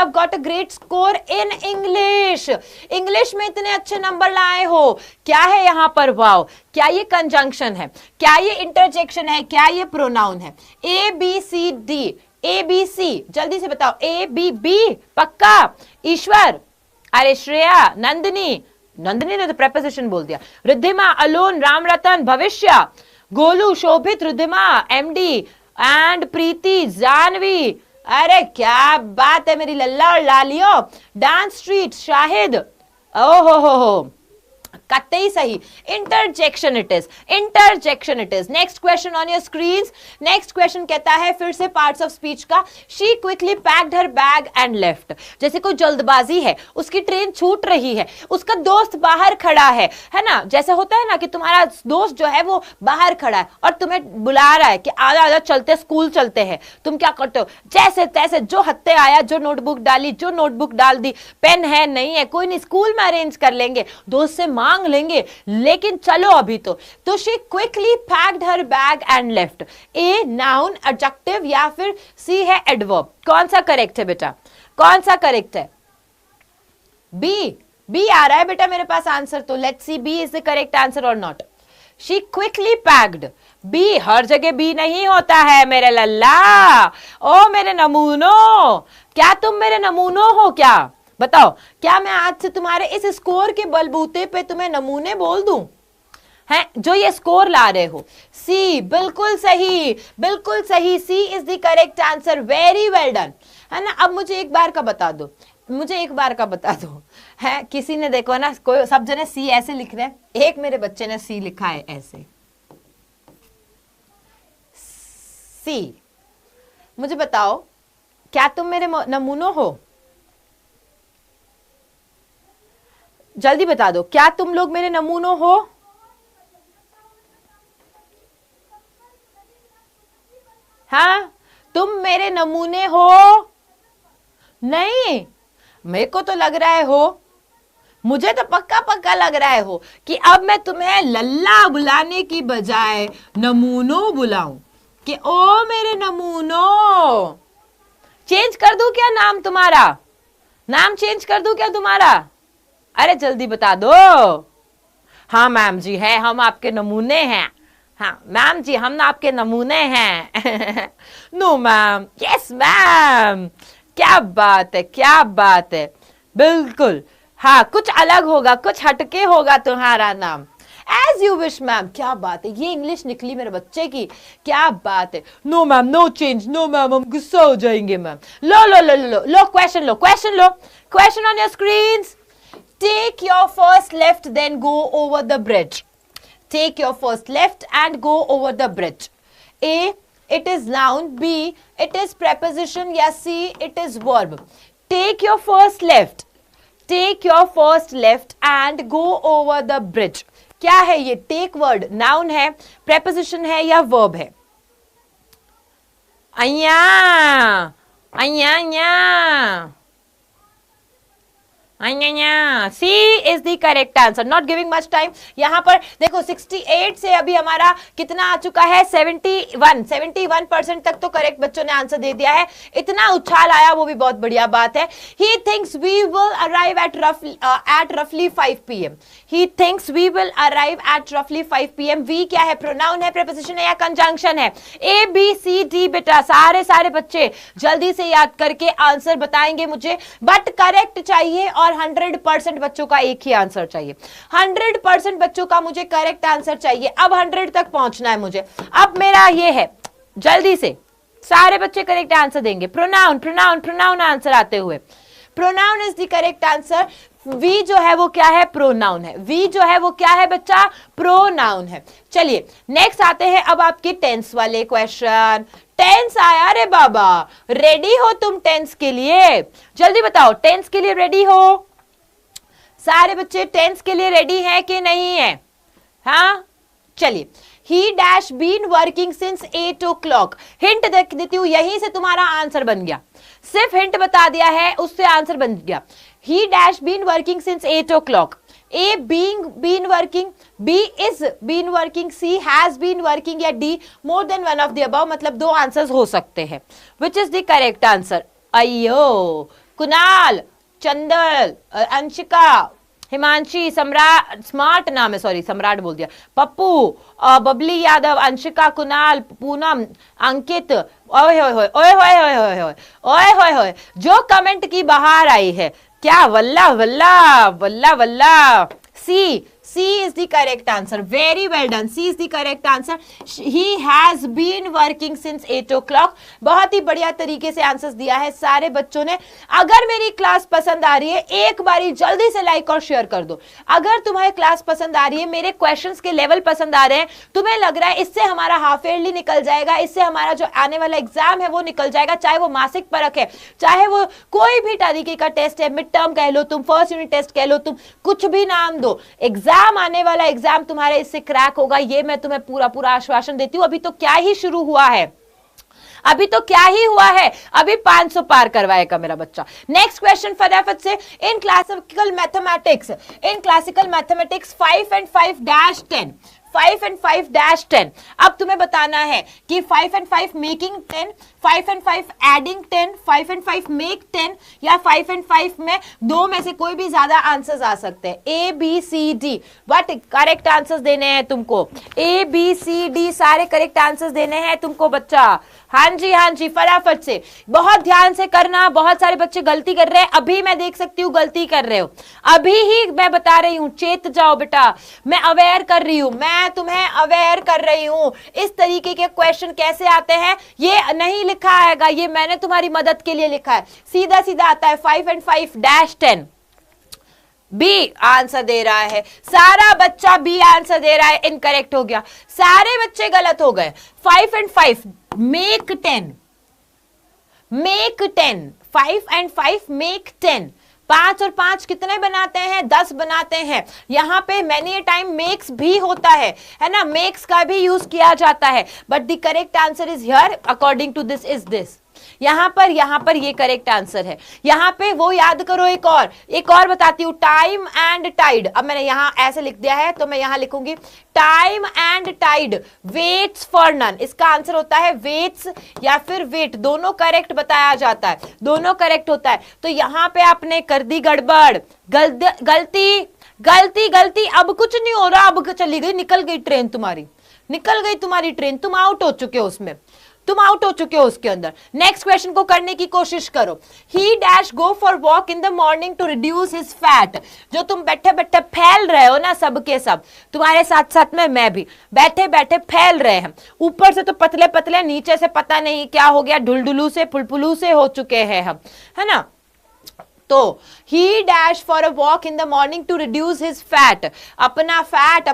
got a great score in English. English में इतने अच्छे नंबर लाए हो। क्या है यहां पर वाओ? क्या ये कंजंक्शन है? क्या ये इंटरजेक्शन है? क्या ये प्रोनाउन है? ABCD, ABC, जल्दी से बताओ। ABB पक्का? ईश्वर, अरे श्रेया, नंदिनी, नंदिनी ने तो प्रेपोजिशन बोल दिया। रिद्धिमा, अलोन, राम रतन, भविष्य, गोलू, शोभित, रिद्धिमा, MD एंड प्रीति, जानवी, अरे क्या बात है मेरी लल्ला और लालियो। डांस स्ट्रीट, शाहिद, ओहो कतई सही। Interjection it is, interjection it is. Next question on your screen. Next question कहता है फिर से पार्ट्स ऑफ स्पीच का। She quickly packed her bag and left. जैसे कोई जल्दबाजी है, उसकी ट्रेन छूट रही है, उसका दोस्त बाहर खड़ा है ना। जैसे होता है ना कि तुम्हारा दोस्त जो है वो बाहर खड़ा है और तुम्हें बुला रहा है कि आजा आजा चलते, स्कूल चलते हैं। तुम क्या करते हो? जैसे तैसे जो हत्ते आया, जो नोटबुक डाली, जो नोटबुक डाल दी, पेन है नहीं है, कोई नहीं, स्कूल में अरेंज कर लेंगे, दोस्त से मांग लेंगे, लेकिन चलो अभी तो she quickly packed her bag and left. A noun, adjective या फिर सी है एडवर्ब। कौन सा करेक्ट है बेटा? कौन सा करेक्ट है? बी आ रहा है बेटा मेरे पास आंसर, तो let's see B is the correct answer और not. She quickly packed. B हर जगह बी नहीं होता है मेरे लल्ला। ओ मेरे नमूनों, क्या तुम मेरे नमूनों हो? क्या बताओ, क्या मैं आज से तुम्हारे इस स्कोर के बलबूते पे तुम्हें नमूने बोल दूं? हैं जो ये स्कोर ला रहे हो? सी, बिल्कुल सही, बिल्कुल सही। C is the correct answer. Very well done, है ना। अब मुझे एक बार का बता दो, मुझे एक बार का बता दो, है किसी ने देखो ना, कोई सब जने सी ऐसे लिख रहे हैं, एक मेरे बच्चे ने सी लिखा है ऐसे। सी, मुझे बताओ क्या तुम मेरे नमूनों हो? जल्दी बता दो, क्या तुम लोग मेरे नमूनों हो? हाँ, तुम मेरे नमूने हो? नहीं, मेरे को तो लग रहा है हो, मुझे तो पक्का पक्का लग रहा है हो कि अब मैं तुम्हें लल्ला बुलाने की बजाय नमूनों बुलाऊं कि ओ मेरे नमूनों। चेंज कर दूं क्या नाम तुम्हारा? नाम चेंज कर दूं क्या तुम्हारा? अरे जल्दी बता दो। हाँ मैम जी है, हम आपके नमूने हैं। हाँ मैम जी, हम आपके नमूने हैं। No ma'am, yes ma'am. क्या बात है, क्या बात है, बिल्कुल। हाँ, कुछ अलग होगा, कुछ हटके होगा तुम्हारा नाम। As you wish ma'am. क्या बात है, ये इंग्लिश निकली मेरे बच्चे की, क्या बात है। No ma'am, no change, no ma'am, हम गुस्सा हो जाएंगे मैम। लो लो लो लो लो, क्वेश्चन लो, क्वेश्चन लो। Question on your screen. Take your first left, then go over the bridge. Take your first left and go over the bridge. A, it is noun. B, it is preposition. या C, it is verb. Take your first left. Take your first left and go over the bridge. क्या है ये? टेक वर्ड, नाउन है, प्रेपोजिशन है या वर्ब है? अय्या अय्या अय्या C is the correct answer. Not giving much time. यहां पर देखो 68 से अभी हमारा कितना आ चुका है? 71% तक तो करेक्ट बच्चों ने आंसर दे दिया है. इतना उछाल आया वो भी बहुत बढ़िया बात है. He thinks we will arrive at रफली 5 PM. He thinks we will arrive at रफली 5 PM. वी क्या है? प्रोनाउन है, प्रीपोजिशन है या कंजंक्शन है? A B C D. बेटा सारे बच्चे जल्दी से याद करके आंसर बताएंगे मुझे, बट करेक्ट चाहिए और 100% बच्चों का एक ही आंसर चाहिए. 100% बच्चों का मुझे करेक्ट आंसर चाहिए. अब 100 तक पहुंचना है मुझे. अब मेरा ये है, जल्दी से सारे बच्चे करेक्ट आंसर देंगे. प्रोनाउन आंसर आते हुए. Pronoun is the correct answer. We जो है वो क्या है? प्रोनाउन है. वी जो है वो क्या है बच्चा? प्रोनाउन है. चलिए नेक्स्ट आते हैं अब आपके टेंस वाले क्वेश्चन. टेंस आया रे बाबा. रेडी हो तुम टेंस के लिए? जल्दी बताओ, टेंस के लिए रेडी हो? सारे बच्चे टेंस के लिए रेडी हैं कि नहीं है? हाँ चलिए. He dash been working since 8 o'clock. Hint देती हूं, यहीं से तुम्हारा आंसर बन गया. सिर्फ हिंट बता दिया है, उससे आंसर बन गया. He dash been working since 8 o'clock. A being been working, B is been working, C has been working या D more than one of the above. मतलब दो आंसर्स हो सकते हैं. Which is the correct answer? अयो, कुणाल, चंदल, अंशिका, हिमांशी, सम्राट, स्मार्ट नाम है, सॉरी सम्राट बोल दिया, पप्पू, बबली यादव, अंशिका, कुणाल, पूनम, अंकित. ओए होए होए ओए होए होए होए होए ओए होए होए, जो कमेंट की बाहर आई है, क्या वल्ला वल्ला वल्ला वल्ला. C is the correct answer. Very well done. C is the correct answer. He has been working since 8 o'clock. बहुत ही बढ़िया तरीके से आंसर्स दिया है सारे बच्चों ने. अगर मेरी क्लास पसंद आ रही है, एक बारी जल्दी से लाइक और शेयर कर दो. अगर तुम्हें क्लास पसंद आ रही है, मेरे क्वेश्चंस के लेवल पसंद आ रहे हैं, तुम्हें लग रहा है इससे हमारा हाफ ईयरली निकल जाएगा, इससे हमारा जो आने वाला एग्जाम है वो निकल जाएगा, चाहे वो मासिक परख है, चाहे वो कोई भी तरीके का टेस्ट है, मिड टर्म कह लो तुम, फर्स्ट यूनिट टेस्ट कह लो तुम, कुछ भी नाम दो, एग्जाम आने वाला एग्जाम तुम्हारे इससे क्रैक होगा, ये मैं तुम्हें पूरा आश्वासन देती हूं. अभी तो क्या ही शुरू हुआ है, अभी तो क्या ही हुआ है, अभी 500 पार करवाएगा मेरा बच्चा. नेक्स्ट क्वेश्चन फटाफट से. In classical mathematics 5 and 5-10. 5 and 5-10. अब तुम्हें बताना है कि 5 and 5 making 10, 5 and 5 adding 10, 5 and 5 make 10 या 5 and 5 में दो में से कोई भी ज्यादा आंसर्स आ सकते हैं. A B C D. But correct answers देने हैं तुमको. A B C D सारे करेक्ट आंसर्स देने हैं तुमको बच्चा. हाँ जी फटाफट से, बहुत ध्यान से करना. बहुत सारे बच्चे गलती कर रहे हैं, अभी मैं देख सकती हूँ गलती कर रहे हो, अभी ही मैं बता रही हूँ. चेत जाओ बेटा, मैं अवेयर कर रही हूँ, मैं तुम्हें अवेयर कर रही हूँ. इस तरीके के क्वेश्चन कैसे आते हैं ये नहीं लिखा आएगा, ये मैंने तुम्हारी मदद के लिए लिखा है. सीधा सीधा आता है 5 and 5-10. बी आंसर दे रहा है, सारा बच्चा बी आंसर दे रहा है. इनकरेक्ट हो गया, सारे बच्चे गलत हो गए. 5 and 5 make 10, make 10. 5 and 5 make 10. 5 और 5 कितने बनाते हैं? 10 बनाते हैं. यहां पे मैनी टाइम मेक्स भी होता है ना, मेक्स का भी यूज किया जाता है. But the correct answer is here according to this is this. यहां पर ये करेक्ट आंसर है. यहां पे वो याद करो, एक और बताती हूं, टाइम एंड टाइड. अब मैंने यहां ऐसे लिख दिया है तो मैं यहां लिखूंगी time and tide waits for none. इसका आंसर होता है वेट्स या फिर वेट, दोनों करेक्ट बताया जाता है, दोनों करेक्ट होता है. तो यहां पे आपने कर दी गड़बड़, गलती. अब कुछ नहीं हो रहा, अब चली गई, निकल गई ट्रेन तुम्हारी ट्रेन, तुम आउट हो चुके हो उसमें, तुम आउट हो चुके हो उसके अंदर. नेक्स्ट क्वेश्चन को करने की कोशिश करो. He dash go for walk in the morning to reduce his fat. जो तुम बैठे बैठे फैल रहे हो ना, सबके सब तुम्हारे साथ साथ में मैं भी बैठे बैठे फैल रहे हैं. ऊपर से तो पतले पतले, नीचे से पता नहीं क्या हो गया, ढुलढुलू से फुलफुलू से हो चुके हैं हम, है ना. तो he dash for a walk in the morning to reduce his fat. अपना फैट,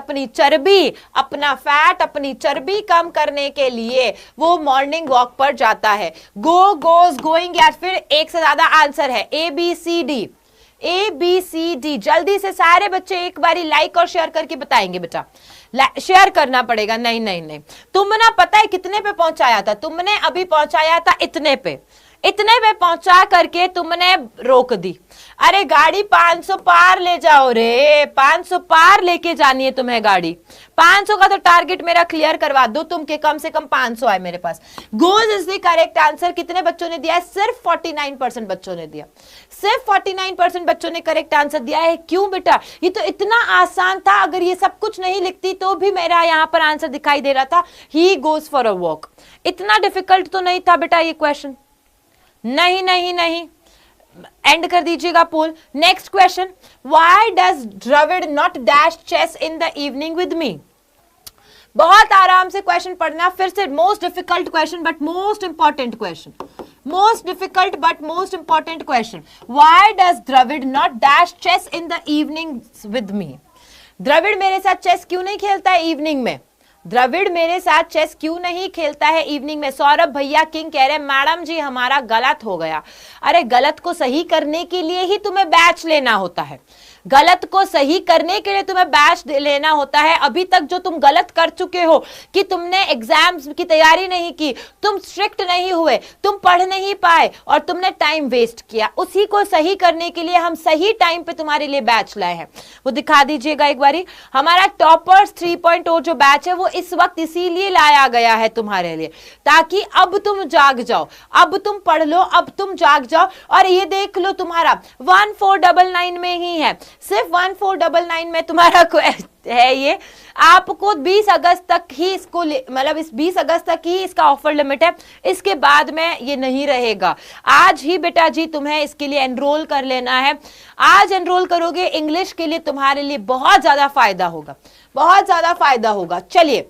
अपनी चर्बी कम करने के लिए वो मॉर्निंग वॉक पर जाता है. गो, गोज, गोइंग या फिर एक से ज्यादा आंसर है. A B C D. ABCD। जल्दी से सारे बच्चे एक बारी लाइक और शेयर करके बताएंगे बेटा, शेयर करना पड़ेगा। नहीं नहीं नहीं, तुम ना पता है कितने पे पहुंचाया था, तुमने अभी पहुंचाया था इतने पे, इतने पे पहुंचा करके तुमने रोक दी। अरे गाड़ी 500 पार ले जाओ रे, 500 पार लेके जानी है तुम्हें गाड़ी। 500 का तो टारगेट मेरा क्लियर करवा दो तुम, के कम से कम 500 आए मेरे पास। Goes is the correct answer. कितने बच्चों ने दिया है? सिर्फ 49% बच्चों ने दिया, सिर्फ 49% बच्चों ने करेक्ट आंसर दिया है। क्यों बेटा? ये तो इतना आसान था, अगर ये सब कुछ नहीं लिखती तो भी मेरा यहां पर आंसर दिखाई दे रहा था, he goes for a walk. इतना डिफिकल्ट तो नहीं था बेटा ये क्वेश्चन। नहीं नहीं नहीं, एंड कर दीजिएगा poll. Next question, why does Dravid not dash chess in the evening with me? बहुत आराम से क्वेश्चन पढ़ना, फिर से most difficult question but most important question, most difficult but most important question. Why does Dravid not dash chess in the evening with me? Dravid मेरे साथ चेस क्यों नहीं खेलता है इवनिंग में? द्रविड़ मेरे साथ चेस क्यों नहीं खेलता है इवनिंग में? सौरभ भैया किंग कह रहे हैं मैडम जी हमारा गलत हो गया। अरे गलत को सही करने के लिए ही तुम्हें बैच लेना होता है, गलत को सही करने के लिए तुम्हें बैच लेना होता है। अभी तक जो तुम गलत कर चुके हो कि तुमने एग्जाम्स की तैयारी नहीं की, तुम स्ट्रिक्ट नहीं हुए, तुम पढ़ नहीं पाए और तुमने टाइम वेस्ट किया, उसी को सही करने के लिए हम सही टाइम पे तुम्हारे लिए बैच लाए हैं। वो दिखा दीजिएगा एक बारी। हमारा टॉपर्स 3.0 जो बैच है वो इस वक्त इसीलिए लाया गया है तुम्हारे लिए, ताकि अब तुम जाग जाओ, अब तुम पढ़ लो, अब तुम जाग जाओ। और ये देख लो तुम्हारा 1499 में ही है, सिर्फ 1499 में तुम्हारा है ये। आपको 20 अगस्त तक ही इसको मतलब इस 20 अगस्त तक ही इसका ऑफर लिमिट है, इसके बाद में ये नहीं रहेगा। आज ही बेटा जी तुम्हें इसके लिए एनरोल कर लेना है। आज एनरोल करोगे इंग्लिश के लिए तुम्हारे लिए बहुत ज्यादा फायदा होगा, बहुत ज्यादा फायदा होगा। चलिए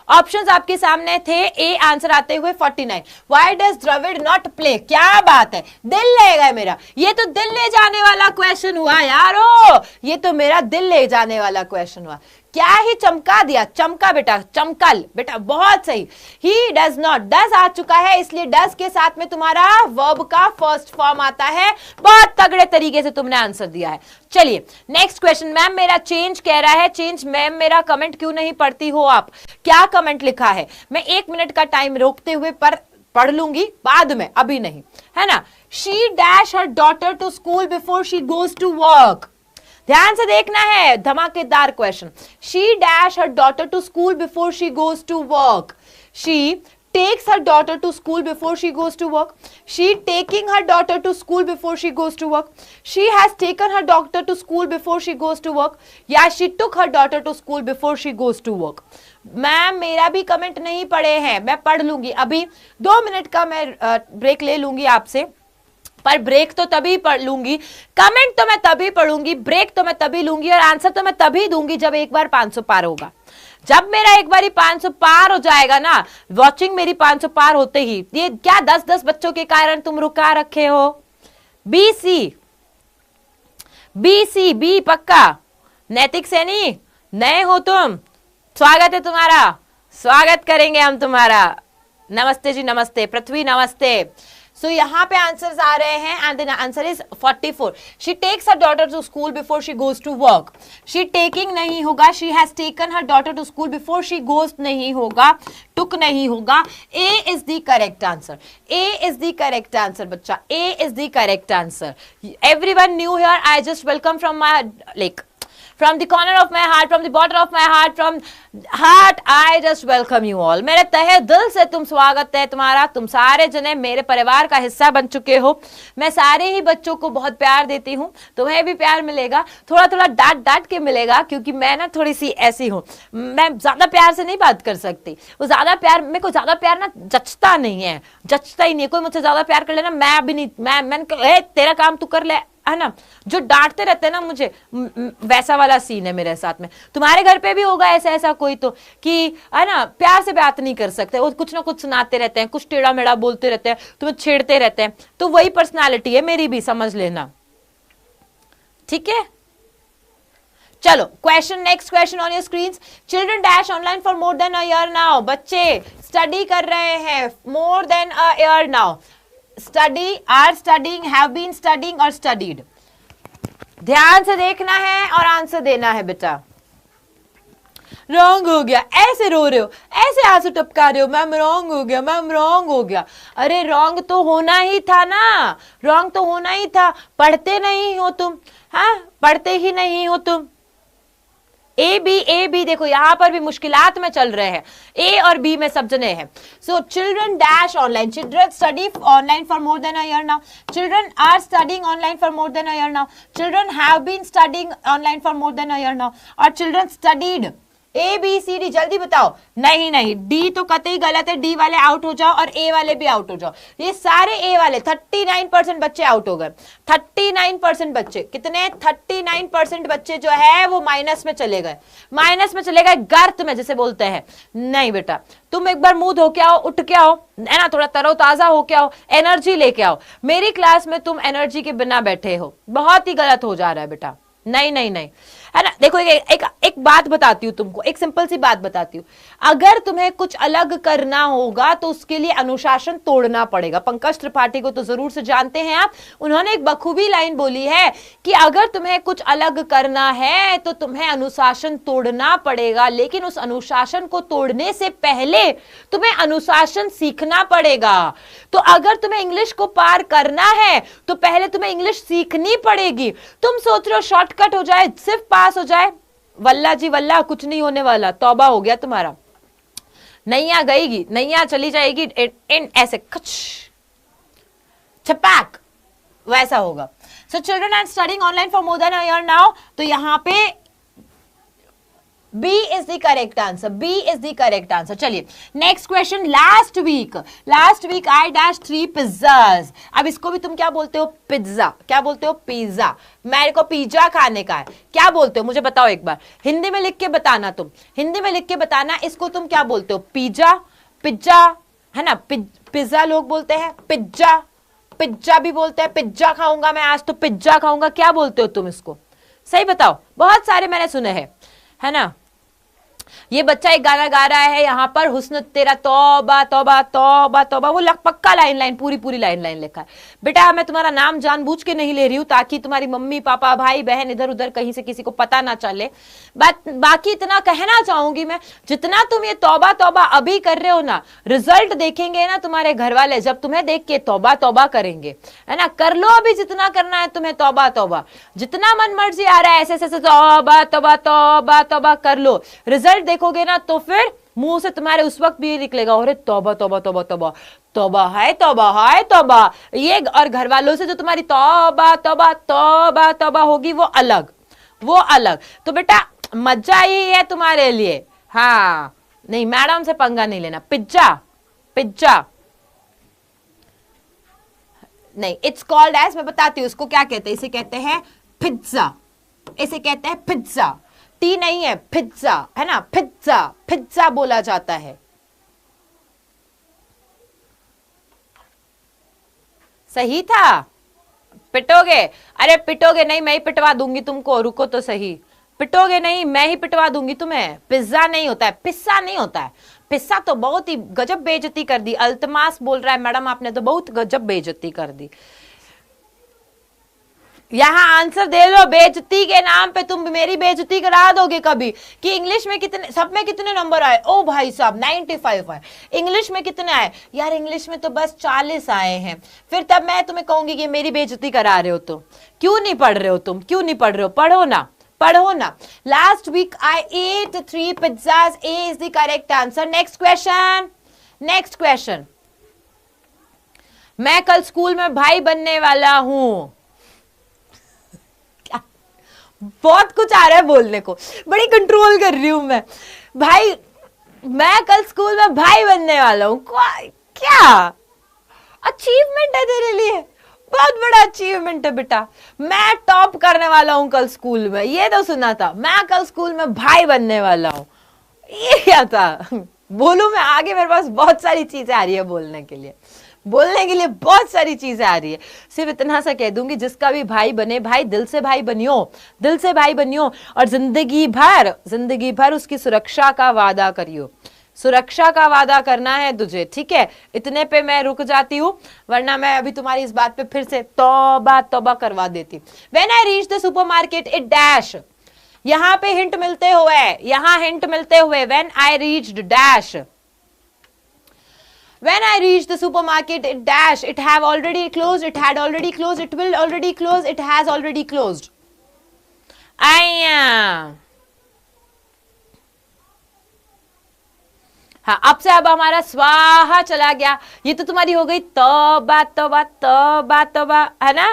ऑप्शंस आपके सामने थे, ए आंसर आते हुए 49। Why does Dravid not play? क्या बात है, दिल ले गए मेरा। ये तो दिल ले जाने वाला क्वेश्चन हुआ यारो, ये तो मेरा दिल ले जाने वाला क्वेश्चन हुआ। क्या ही चमका दिया, चमका बेटा, चमकल बेटा, बहुत सही। ही डज नॉट, डज आ चुका है इसलिए डज के साथ में तुम्हारा वर्ब का फर्स्ट फॉर्म आता है। बहुत तगड़े तरीके से तुमने आंसर दिया है। चलिए नेक्स्ट क्वेश्चन। मैम मेरा चेंज कह रहा है, चेंज मैम मेरा कमेंट क्यों नहीं पढ़ती हो आप? क्या कमेंट लिखा है? मैं 1 मिनट का टाइम रोकते हुए पर पढ़ लूंगी बाद में, अभी नहीं, है ना। She dash her daughter to school before she goes to work. ध्यान से देखना है, धमाकेदार question. She dash her daughter to school before she goes to work. She takes her daughter to school before she goes to work. She taking her daughter to school before she goes to work. She has taken her daughter to school before she goes to work. या she took her daughter to school before she goes to work. Ma'am मेरा भी कमेंट नहीं पढ़े हैं, मैं पढ़ लूंगी अभी। 2 मिनट का मैं ब्रेक ले लूंगी आपसे, पर ब्रेक तो तभी पढ़ लूंगी, कमेंट तो मैं तभी पढ़ूंगी, ब्रेक तो मैं तभी लूंगी और आंसर तो मैं तभी दूंगी जब एक बार 500 पार होगा। जब मेरा एक बारी 500 पार हो जाएगा ना, वॉचिंग मेरी 500 पार होते ही, ये क्या 10-10 बच्चों के कारण तुम रुका रखे हो? बीसी बी पक्का, नैतिक सैनी नए हो तुम, स्वागत है तुम्हारा, स्वागत करेंगे हम तुम्हारा। नमस्ते जी, नमस्ते पृथ्वी, नमस्ते। सो यहाँ पे आंसर्स आ रहे हैं and the answer is 44। She takes her daughter to school before she goes to work. She taking नहीं होगा, she has taken her daughter to school before she goes नहीं होगा, टुक नहीं होगा। A is the correct answer, A is the correct answer बच्चा, A is the correct answer. Everyone new here, I just welcome from my like from the corner of my heart, from the bottom of my heart, from heart, I just welcome you all. मेरे तहे दिल से तुम स्वागत है तुम्हारा, तुम सारे जने मेरे परिवार का हिस्सा बन चुके हो। मैं सारे ही बच्चों को बहुत प्यार देती हूँ, तुम्हें भी प्यार मिलेगा, थोड़ा थोड़ा डांट के मिलेगा, क्योंकि मैं ना थोड़ी सी ऐसी हूँ, मैं ज्यादा प्यार से नहीं बात कर सकती। वो ज्यादा प्यार, मेरे को ज्यादा प्यार ना जचता नहीं है, जचता ही नहीं है। कोई मुझसे ज्यादा प्यार कर लेना, मैं अभी नहीं, मैंने तेरा काम तू कर ले, है ना। जो डांटते रहते हैं ना मुझे, वैसा वाला सीन है मेरे साथ में। तुम्हारे घर पे भी होगा ऐसा कोई तो, कि है ना, प्यार से बात नहीं कर सकते, वो कुछ ना कुछ सुनाते रहते हैं, कुछ टेढ़ा मेढ़ा बोलते रहते हैं, तुम्हें छेड़ते रहते हैं। तो वही पर्सनालिटी है मेरी भी, समझ लेना, ठीक है। चलो question, next question on your screen. Children dash online for more than a year now. बच्चे स्टडी कर रहे हैं मोर than a year now. Study, are studying, have been studying or studied. ध्यान से देखना है और आंसर देना है बेटा। रॉन्ग हो गया, ऐसे रो रहे हो, ऐसे आंसू टपका रहे हो, मैम रॉन्ग हो गया, मैम रॉन्ग हो गया। अरे रॉन्ग तो होना ही था ना, रॉन्ग तो होना ही था। पढ़ते नहीं हो तुम, हाँ पढ़ते ही नहीं हो तुम। ए बी देखो यहाँ पर भी मुश्किलात में चल रहे हैं, ए और बी में सब जने हैं। So children dash online, children study online for more than a year now, children are studying online for more than a year now, children have been studying online for more than a year now, और children studied. A B C D, जल्दी बताओ। नहीं नहीं, डी तो कतई गलत है, डी वाले आउट हो जाओ और ए वाले भी आउट हो जाओ। ये सारे ए वाले 39% बच्चे आउट हो गए। 39% बच्चे, कितने? 39% बच्चे जो है वो माइनस में चले गए, माइनस में चले गए, गर्त में जिसे बोलते हैं। नहीं बेटा, तुम एक बार मुंह धो के आओ, उठ के आओ, है ना, थोड़ा तरोताजा हो के आओ, एनर्जी लेके आओ। मेरी क्लास में तुम एनर्जी के बिना बैठे हो, बहुत ही गलत हो जा रहा है बेटा। नहीं नहीं नहीं, है ना। देखो एक बात बताती हूँ तुमको, एक सिंपल सी बात बताती हूँ। अगर तुम्हें कुछ अलग करना होगा तो उसके लिए अनुशासन तोड़ना पड़ेगा। पंकज त्रिपाठी को तो जरूर से जानते हैं आप, उन्होंने एक बखूबी लाइन बोली है कि अगर तुम्हें कुछ अलग करना है तो तुम्हें अनुशासन तोड़ना पड़ेगा, लेकिन उस अनुशासन को तोड़ने से पहले तुम्हें अनुशासन सीखना पड़ेगा। तो अगर तुम्हें इंग्लिश को पार करना है तो पहले तुम्हें इंग्लिश सीखनी पड़ेगी। तुम सोच रहे हो शॉर्टकट हो जाए, सिर्फ पास हो जाए, वल्ला जी वल्ला, कुछ नहीं होने वाला, तौबा हो गया तुम्हारा। नैया गईगी, नैया चली जाएगी, इन ऐसे कच छपाक वैसा होगा। So children are studying online for more than a year now, तो यहां पे B is the correct answer. B is the correct answer. चलिए next question. Last week I dashed 3 pizzas. अब इसको भी तुम क्या बोलते हो? पिज्जा। क्या बोलते हो? पिज्जा। मेरे को पिज्जा खाने का है, क्या बोलते हो मुझे बताओ एक बार, हिंदी में लिख के बताना। तुम हिंदी में लिख के बताना, इसको तुम क्या बोलते हो? पिज्जा, पिज्जा है ना, पिज्जा लोग बोलते हैं, पिज्जा, पिज्जा भी बोलते हैं। पिज्जा खाऊंगा मैं आज, तो पिज्जा खाऊंगा, क्या बोलते हो तुम इसको? सही बताओ, बहुत सारे मैंने सुने हैं, है ना। ये बच्चा एक गाना गा रहा है यहाँ पर, हुस्न तेरा तौबा तौबा तौबा तौबा, वो पक्का लाइन पूरी लाइन लिखा है। बेटा मैं तुम्हारा नाम जानबूझ के नहीं ले रही हूँ ताकि तुम्हारी मम्मी पापा भाई बहन इधर उधर कहीं से किसी को पता ना चले। बाकी इतना कहना चाहूंगी मैं, जितना तुम ये तौबा तौबा अभी कर रहे हो ना, रिजल्ट देखेंगे ना तुम्हारे घर वाले, जब तुम्हें देख के तौबा तौबा करेंगे, है ना। कर लो अभी जितना करना है तुम्हें, तौबा तौबा, जितना मन मर्जी आ रहा है ऐसे ऐसे तौबा तौबा तौबा तौबा कर लो। रिजल्ट देखोगे ना तो फिर मुंह से तुम्हारे उस वक्त भी ये निकलेगा, अरे तौबा तौबा तौबा तौबा तौबा है तौबा ये। और घर वालों से जो तुम्हारी तौबा तौबा तौबा तौबा होगी वो अलग, वो अलग। तो बेटा मजा ही है तुम्हारे लिए। हाँ नहीं, मैडम से पंगा नहीं लेना। पिज्जा, पिज्जा नहीं, इट्स कॉल्ड एज, मैं बताती हूँ उसको क्या कहते हैं। इसे कहते हैं पिज्जा, इसे कहते हैं पिज्जा। टी नहीं है, पिज्जा है ना, पिज्जा, पिज्जा बोला जाता है। सही था? पिटोगे? अरे पिटोगे नहीं, मैं ही पिटवा दूंगी तुमको, रुको तो सही। पिटोगे नहीं, मैं ही पिटवा दूंगी तुम्हें। पिज्जा नहीं होता है, पिस्सा नहीं होता है। पिस्सा तो बहुत ही गजब बेइज्जती कर दी। अल्तमास बोल रहा है मैडम आपने तो बहुत गजब बेइज्जती कर दी। यहां आंसर दे लो, बेइज्जती के नाम पे तुम मेरी बेइज्जती करा दोगे कभी कि इंग्लिश में कितने, सब में कितने नंबर आए? ओ भाई साहब 95 आए। इंग्लिश में कितने आए? यार इंग्लिश में तो बस 40 आए हैं। फिर तब मैं तुम्हें कहूंगी कि मेरी बेइज्जती करा रहे हो। तो क्यों नहीं पढ़ रहे हो तुम? क्यों नहीं पढ़ रहे हो? पढ़ो ना, पढ़ो ना। Last week I ate 3 pizzas. A is the correct answer. Next question, next question. मैं कल स्कूल में भाई बनने वाला हूं। बहुत कुछ आ रहा है बोलने को, बड़ी कंट्रोल कर रही हूं मैं। भाई मैं कल स्कूल में भाई बनने वाला हूं। क्या अचीवमेंट है तेरे लिए? बहुत बड़ा अचीवमेंट है बेटा। मैं टॉप करने वाला हूं कल स्कूल में, ये तो सुना था। मैं कल स्कूल में भाई बनने वाला हूं, ये क्या था? बोलूं मैं आगे? मेरे पास बहुत सारी चीजें आ रही है बोलने के लिए, बोलने के लिए बहुत सारी चीजें आ रही है। सिर्फ इतना सा कह दूंगी, जिसका भी भाई बने, भाई दिल से भाई बनियो, दिल से भाई बनियो, और जिंदगी भर उसकी सुरक्षा का वादा करियो। सुरक्षा का वादा करना है तुझे, ठीक है। इतने पे मैं रुक जाती हूँ, वरना मैं अभी तुम्हारी इस बात पे फिर से तौबा तौबा करवा देती। When I reach the supermarket it dash, यहां पे हिंट मिलते हुए, यहां हिंट मिलते हुए, when I reached dash, when I reached the supermarket it dash, it have already closed, it had already closed, it will already close, it has already closed. आया, हाँ, अब से अब हमारा स्वाहा चला गया। ये तो तुम्हारी हो गई तौबा तौबा तौबा तौबा, है ना।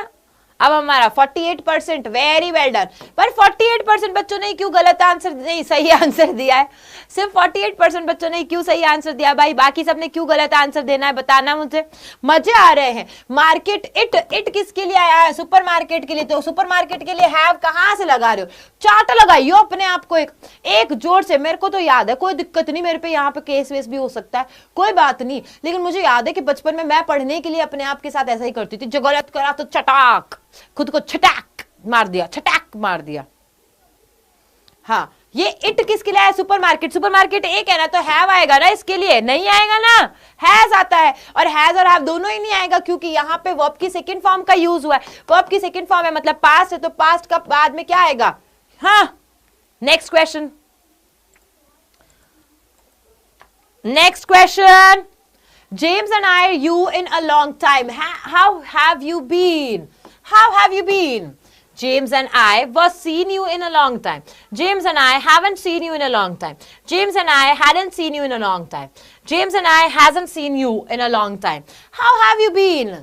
अब हमारा 48%, वेरी वेल डन। पर 48% बच्चों ने क्यों गलत आंसर, नहीं सही आंसर दिया है। सिर्फ 48% बच्चों ने क्यों सही आंसर दिया भाई, बाकी सबने क्यों गलत आंसर देना है, बताना मुझे। मजे आ रहे हैं। मार्केट, इट किसके लिए आया है, सुपर मार्केट के लिए। तो सुपर मार्केट के लिए हैव कहां से लगा रहे हो, चार्ट लगाइयो अपने आप को एक जोर से। मेरे को तो याद है, कोई दिक्कत नहीं, मेरे पे यहाँ पे केस वेस भी हो सकता है, कोई बात नहीं, लेकिन मुझे याद है कि बचपन में मैं पढ़ने के लिए अपने आप के साथ ऐसा ही करती थी। जो गलत करा तो चटाक, खुद को छटाक मार दिया, छटाक मार दिया। हाँ, ये इट किसके लिए है, सुपरमार्केट। सुपरमार्केट एक है ना, तो हैव आएगा ना, इसके लिए नहीं आएगा ना, हैज आता है। और हैज और हैव दोनों ही नहीं आएगा, क्योंकि यहां पे वर्ब की सेकंड फॉर्म का यूज हुआ है। वर्ब की सेकंड फॉर्म है मतलब पास्ट है, तो पास्ट का बाद में क्या आएगा। हाँ, next question, next question. James and I, you in a long time. How have you been? How have you been? James and I was seen you in a long time. James and I haven't seen you in a long time. James and I hadn't seen you in a long time. James and I hasn't seen you in a long time. How have you been?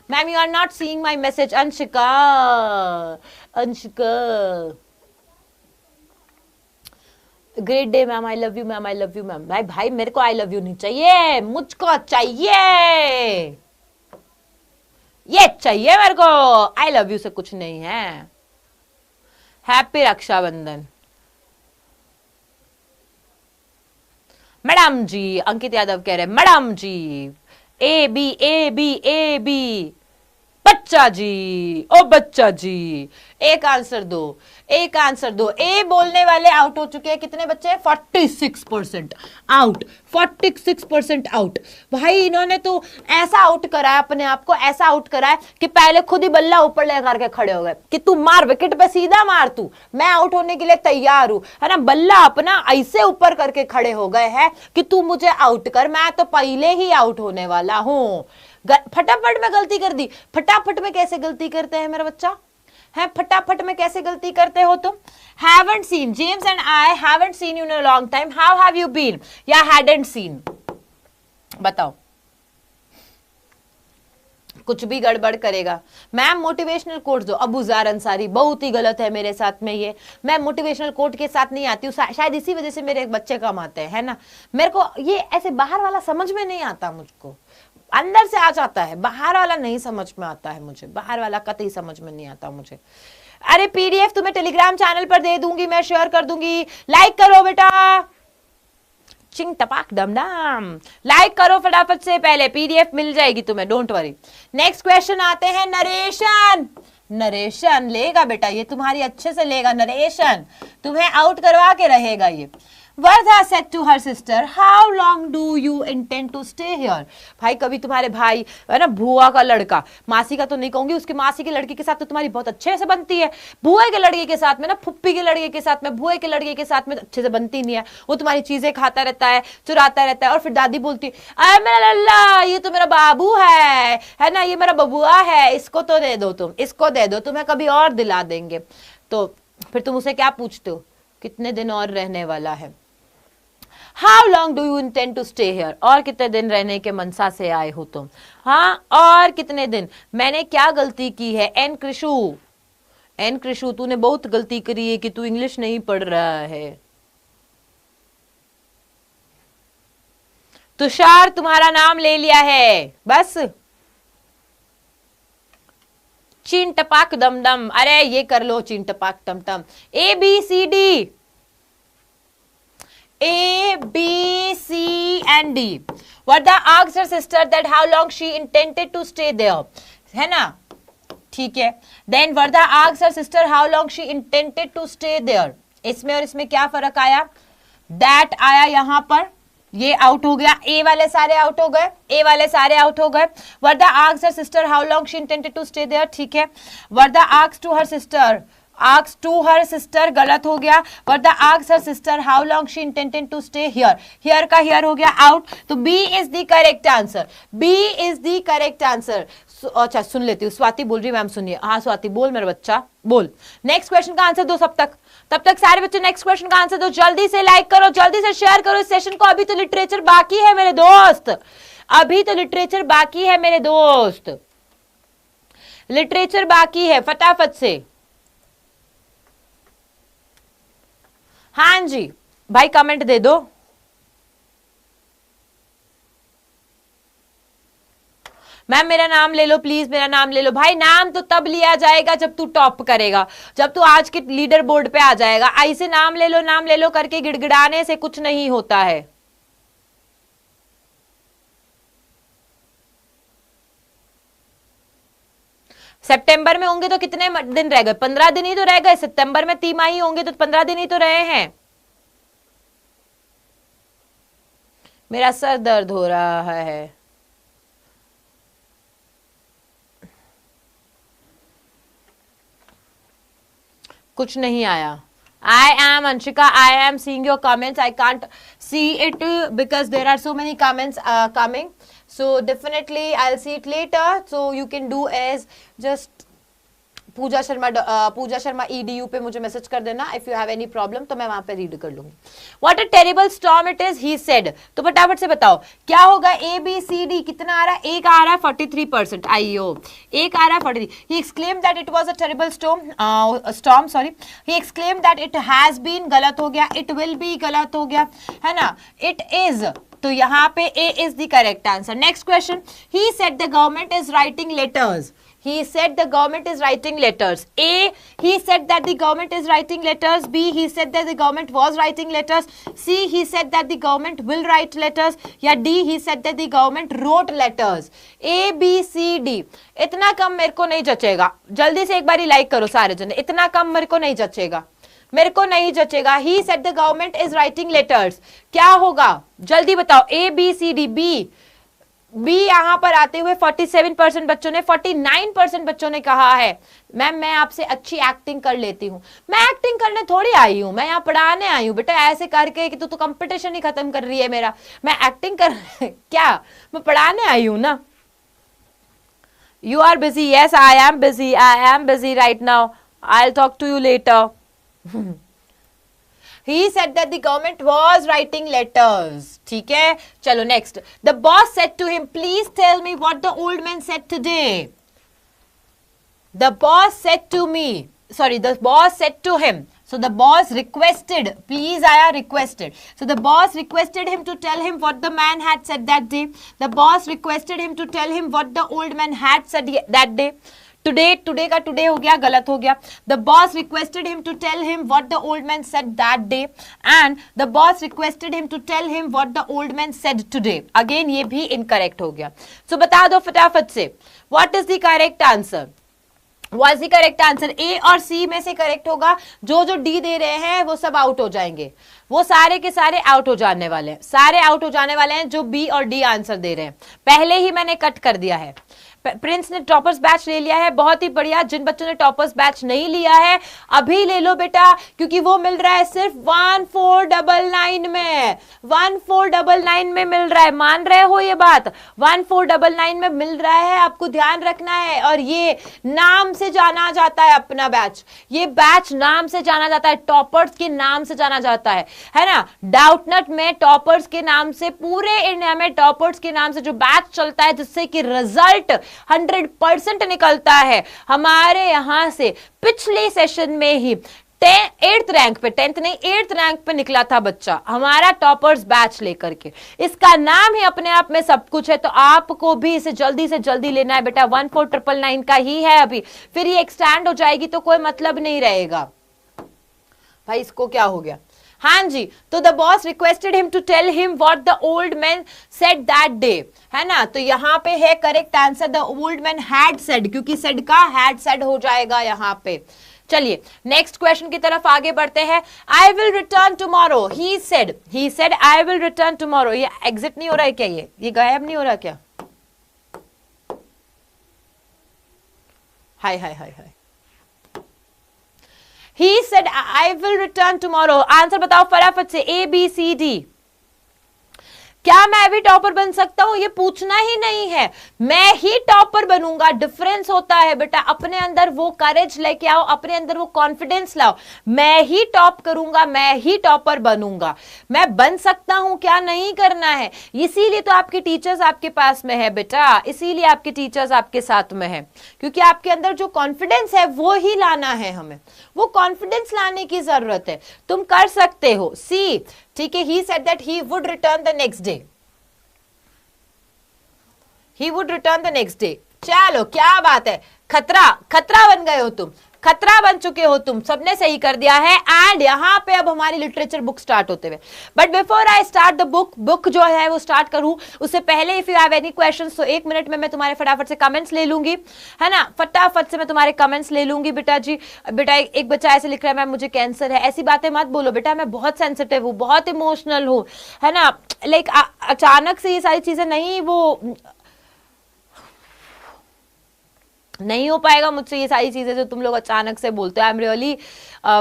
Ma'am, you are not seeing my message. Anshika. Anshika. Great day ma'am, I love you ma'am, I love you ma'am. भाई मेरे को आई लव यू नहीं चाहिए, मुझको चाहिए, ये चाहिए मेरे को, आई लव यू से कुछ नहीं है। Happy Rakshabandhan madam ji. अंकित यादव कह रहे हैं madam ji. A B A B A B, बच्चा जी, ओ बच्चा जी, एक आंसर दो, एक आंसर दो। ए बोलने वाले आउट हो चुके हैं, कितने बच्चे, 46% आउट, 46% आउट। भाई इन्होंने तो ऐसा आउट करा है अपने आप को, ऐसा आउट करा है कि पहले खुद ही बल्ला ऊपर ले करके खड़े हो गए कि तू मार, विकेट पे सीधा मार, तू, मैं आउट होने के लिए तैयार हूं, है ना। बल्ला अपना ऐसे ऊपर करके खड़े हो गए हैं कि तू मुझे आउट कर, मैं तो पहले ही आउट होने वाला हूं। फटाफट में गलती कर दी। फटाफट में कैसे गलती करते हैं मेरा बच्चा, है फटाफट में कैसे गलती करते हो तुम। haven't seen, James and I haven't seen you in a long time. How have you been? या hadn't seen, बताओ। कुछ भी गड़बड़ करेगा। मैम मोटिवेशनल कोट दो। अबूजार अंसारी, बहुत ही गलत है मेरे साथ में ये। मैं मोटिवेशनल कोट के साथ नहीं आती हूँ, शायद इसी वजह से मेरे बच्चे कम आते हैं, है ना। मेरे को ये ऐसे बाहर वाला समझ में नहीं आता, मुझको अंदर से आ जाता है, बाहर वाला नहीं समझ में आता है मुझे, बाहर वाला कतई समझ में नहीं आता मुझे। अरे पीडीएफ तुम्हें टेलीग्राम चैनल पर दे दूंगी, मैं शेयर कर दूंगी, लाइक करो बेटा, चिंग टपाक डम डम, लाइक करो फटाफट से, पहले पीडीएफ मिल जाएगी तुम्हें, डोंट वरी। नेक्स्ट क्वेश्चन आते हैं, नरेशन। नरेशन लेगा बेटा, ये तुम्हारी अच्छे से लेगा नरेशन, तुम्हें आउट करवा के रहेगा ये। Vardha said to her sister, how long do you intend to stay here? भाई कभी तुम्हारे भाई, है ना, बुआ का लड़का, मासी का तो नहीं कहूंगी, उसकी मासी की लड़की के साथ तो तुम्हारी बहुत अच्छे से बनती है, बुआ के लड़के के साथ में ना, फुप्पी के लड़के के साथ में, बुआ के लड़के के साथ में अच्छे से बनती नहीं है। वो तुम्हारी चीजें खाता रहता है, चुराता रहता है, और फिर दादी बोलती अरे मेरा लल्ला, ये तो मेरा बाबू है ना, ये मेरा बबुआ है, इसको तो दे दो, तुम इसको दे दो, तुम्हें कभी और दिला देंगे। तो फिर तुम उसे क्या पूछते हो, कितने दिन और रहने वाला है। How long do you intend to stay here? और कितने दिन रहने के मनसा से आए हो तुम, हाँ, और कितने दिन। मैंने क्या गलती की है, एन कृषु तूने बहुत गलती करी है कि तू इंग्लिश नहीं पढ़ रहा है। तुषार तुम्हारा नाम ले लिया है बस। चीन टपाक दम दम, अरे ये कर लो, चीन टपाक टम टम। A B C D, A, B, C and D. Vardha asked her sister that how long she intended to stay there. है ना, ठीक है। Then Vardha asked her sister how long she intended to stay there. इसमें और इसमें क्या फर्क आया, दैट आया यहां पर, ये आउट हो गया, ए वाले सारे आउट हो गए, ए वाले सारे आउट हो गए। Warda asked her sister how long she intended to stay there, ठीक है। Warda asked to her sister, asked to her sister गलत हो गया। Warda asked her sister how long she intended to stay here, here का हियर हो गया आउट, तो B is the correct answer, B is the correct answer. अच्छा सुन लेती हूँ, स्वाति बोल रही मैम सुनिए, हाँ स्वाति बोल मेरा बच्चा बोल। नेक्स्ट क्वेश्चन का आंसर दो सब तक, तब तक सारे बच्चे नेक्स्ट क्वेश्चन का आंसर दो, जल्दी से लाइक करो, जल्दी से शेयर करो इस सेशन को, अभी तो लिटरेचर बाकी है मेरे दोस्त, अभी तो लिटरेचर बाकी है मेरे दोस्त, लिटरेचर बाकी है, फटाफट से। हाँ जी भाई कमेंट दे दो। मैम मेरा नाम ले लो प्लीज, मेरा नाम ले लो। भाई नाम तो तब लिया जाएगा जब तू टॉप करेगा, जब तू आज के लीडर बोर्ड पे आ जाएगा। ऐसे नाम ले लो करके गिड़गिड़ाने से कुछ नहीं होता है। सितंबर में होंगे तो कितने दिन रह गए, 15 दिन ही तो रह गए। सितंबर में तिमाही होंगे तो 15 दिन ही तो रहे हैं। मेरा सर दर्द हो रहा है। कुछ नहीं आया। I am Anshika. I am seeing your comments. I can't see it because there are so many comments coming. So definitely I'll see it later. So you can do as just Puja Sharma EDU पे मुझे मैसेज कर देना if you have any problem, तो मैं वहां पे रीड कर लूंगी। What a terrible storm it is he said, तो फटाफट से बताओ क्या होगा। ABCD कितना आ रहा है, एक आ रहा है 43%, आइयो एक आ रहा है 43। He exclaimed that it was a terrible storm sorry, he exclaimed that it has been, गलत हो गया, इट विल बी गलत हो गया, है ना, इट इज, तो यहाँ पे A is the correct answer. Next question, he said the government is writing letters, he said the government is writing letters. A, he said that the government is writing letters. B, he said that the government was writing letters. C, he said that the government will write letters. या D, he said that the government wrote letters. A, B, C, D. इतना कम मेरे को नहीं जचेगा, जल्दी से एक बारी लाइक करो सारे जने, इतना कम मेरे को नहीं जचेगा, मेरे को नहीं जचेगा। He said the government is writing letters. क्या होगा जल्दी बताओ। A, B, C, D, B, B यहां पर आते हुए 47% बच्चों ने, 49% बच्चों ने कहा है मैम मैं आपसे अच्छी एक्टिंग कर लेती हूँ। मैं एक्टिंग करने थोड़ी आई हूँ, मैं यहाँ पढ़ाने आई हूँ बेटा, ऐसे करके कि तू तो कंपटीशन ही खत्म कर रही है मेरा। मैं एक्टिंग कर क्या, मैं पढ़ाने आई हूँ ना। You are busy, yes I am busy right now, I will talk to you later. He said that the government was writing letters. ठीक है, चलो next. The boss said to him, please tell me what the old man said today. The boss said to me, sorry, the boss said to him. So the boss requested, please आया requested. So the boss requested him to tell him what the man had said that day. The boss requested him to tell him what the old man had said that day. Today का टुडे हो गया, गलत हो गया। The boss requested him to tell him what the old man said that day and the boss requested him to tell him what the old man said today. Again ये भी इनकरेक्ट हो गया। सो बता दो फटाफट से what is the correct answer. What is the correct answer. A और सी में से करेक्ट होगा, जो डी दे रहे हैं वो सब आउट हो जाएंगे, वो सारे के सारे आउट हो जाने वाले हैं, सारे आउट हो जाने वाले हैं जो बी और डी आंसर दे रहे हैं। पहले ही मैंने कट कर दिया है। प्रिंस ने टॉपर्स बैच ले लिया है, बहुत ही बढ़िया। जिन बच्चों ने टॉपर्स बैच नहीं लिया है अभी ले लो बेटा, क्योंकि वो मिल रहा है सिर्फ 1499 में, 1499 में मिल रहा है। मान रहे हो ये बात, 1499 में मिल रहा है, आपको ध्यान रखना है। और ये नाम से जाना जाता है अपना बैच, ये बैच नाम से जाना जाता है, टॉपर्स के नाम से जाना जाता है ना। डाउटनट में टॉपर्स के नाम से, पूरे इंडिया में टॉपर्स के नाम से जो बैच चलता है, जिससे कि रिजल्ट 100% निकलता है। हमारे यहां से पिछले सेशन में ही 8th रैंक पे, 10th नहीं 8th रैंक पे निकला था बच्चा हमारा टॉपर्स बैच लेकर के। इसका नाम ही अपने आप में सब कुछ है, तो आपको भी इसे जल्दी से जल्दी लेना है बेटा। 1499 का ही है अभी, फिर ये एक्सटेंड हो जाएगी तो कोई मतलब नहीं रहेगा। भाई इसको क्या हो गया। हाँ जी, तो the boss requested him to tell him what the old man said that day, है ना। तो यहाँ पे है correct answer the old man had said, क्योंकि सेड का हैड सेड हो जाएगा यहाँ पे। चलिए नेक्स्ट क्वेश्चन की तरफ आगे बढ़ते हैं। I will return tomorrow, he said I will return tomorrow. ये एग्जिट नहीं हो रहा है क्या? ये गायब नहीं हो रहा क्या? हाय हाय हाय हाय। He said I will return tomorrow। Answer बताओ फटाफट से, A B C D। क्या मैं भी टॉपर बन सकता हूं? ये पूछना ही नहीं है, मैं ही टॉपर बनूंगा। डिफरेंस होता है बेटा, अपने अंदर वो करेज लेके आओ, अपने अंदर वो कॉन्फिडेंस लाओ। मैं ही टॉप करूंगा, मैं ही टॉपर बनूंगा। मैं बन सकता हूं, क्या नहीं करना है। इसीलिए तो आपके टीचर्स आपके पास में है बेटा, इसीलिए आपके टीचर्स आपके साथ में है, क्योंकि आपके अंदर जो कॉन्फिडेंस है वो ही लाना है। हमें वो कॉन्फिडेंस लाने की जरूरत है। तुम कर सकते हो। सी, ठीक है, he said that he would return the next day। he would return the next day। चलो क्या बात है, खतरा बन गए हो तुम, खतरा बन चुके हो तुम, सबने सही कर दिया है। एंड यहाँ पे अब हमारी लिटरेचर बुक स्टार्ट होते हुए, but before I start the book जो है वो स्टार्ट करूं उससे पहले if you have any questions तो 1 मिनट में मैं तुम्हारे फटाफट से कमेंट्स ले लूंगी, है ना। फटाफट से मैं तुम्हारे कमेंट्स ले लूंगी बेटा जी। बेटा एक बच्चा ऐसे लिख रहा है मैम मुझे कैंसर है। ऐसी बातें मत बोलो बेटा, मैं बहुत सेंसिटिव हूँ, बहुत इमोशनल हूँ, है ना। लाइक अचानक से ये सारी चीजें नहीं हो पाएगा मुझसे, ये सारी चीजें जो तुम लोग अचानक से बोलते हो। I am really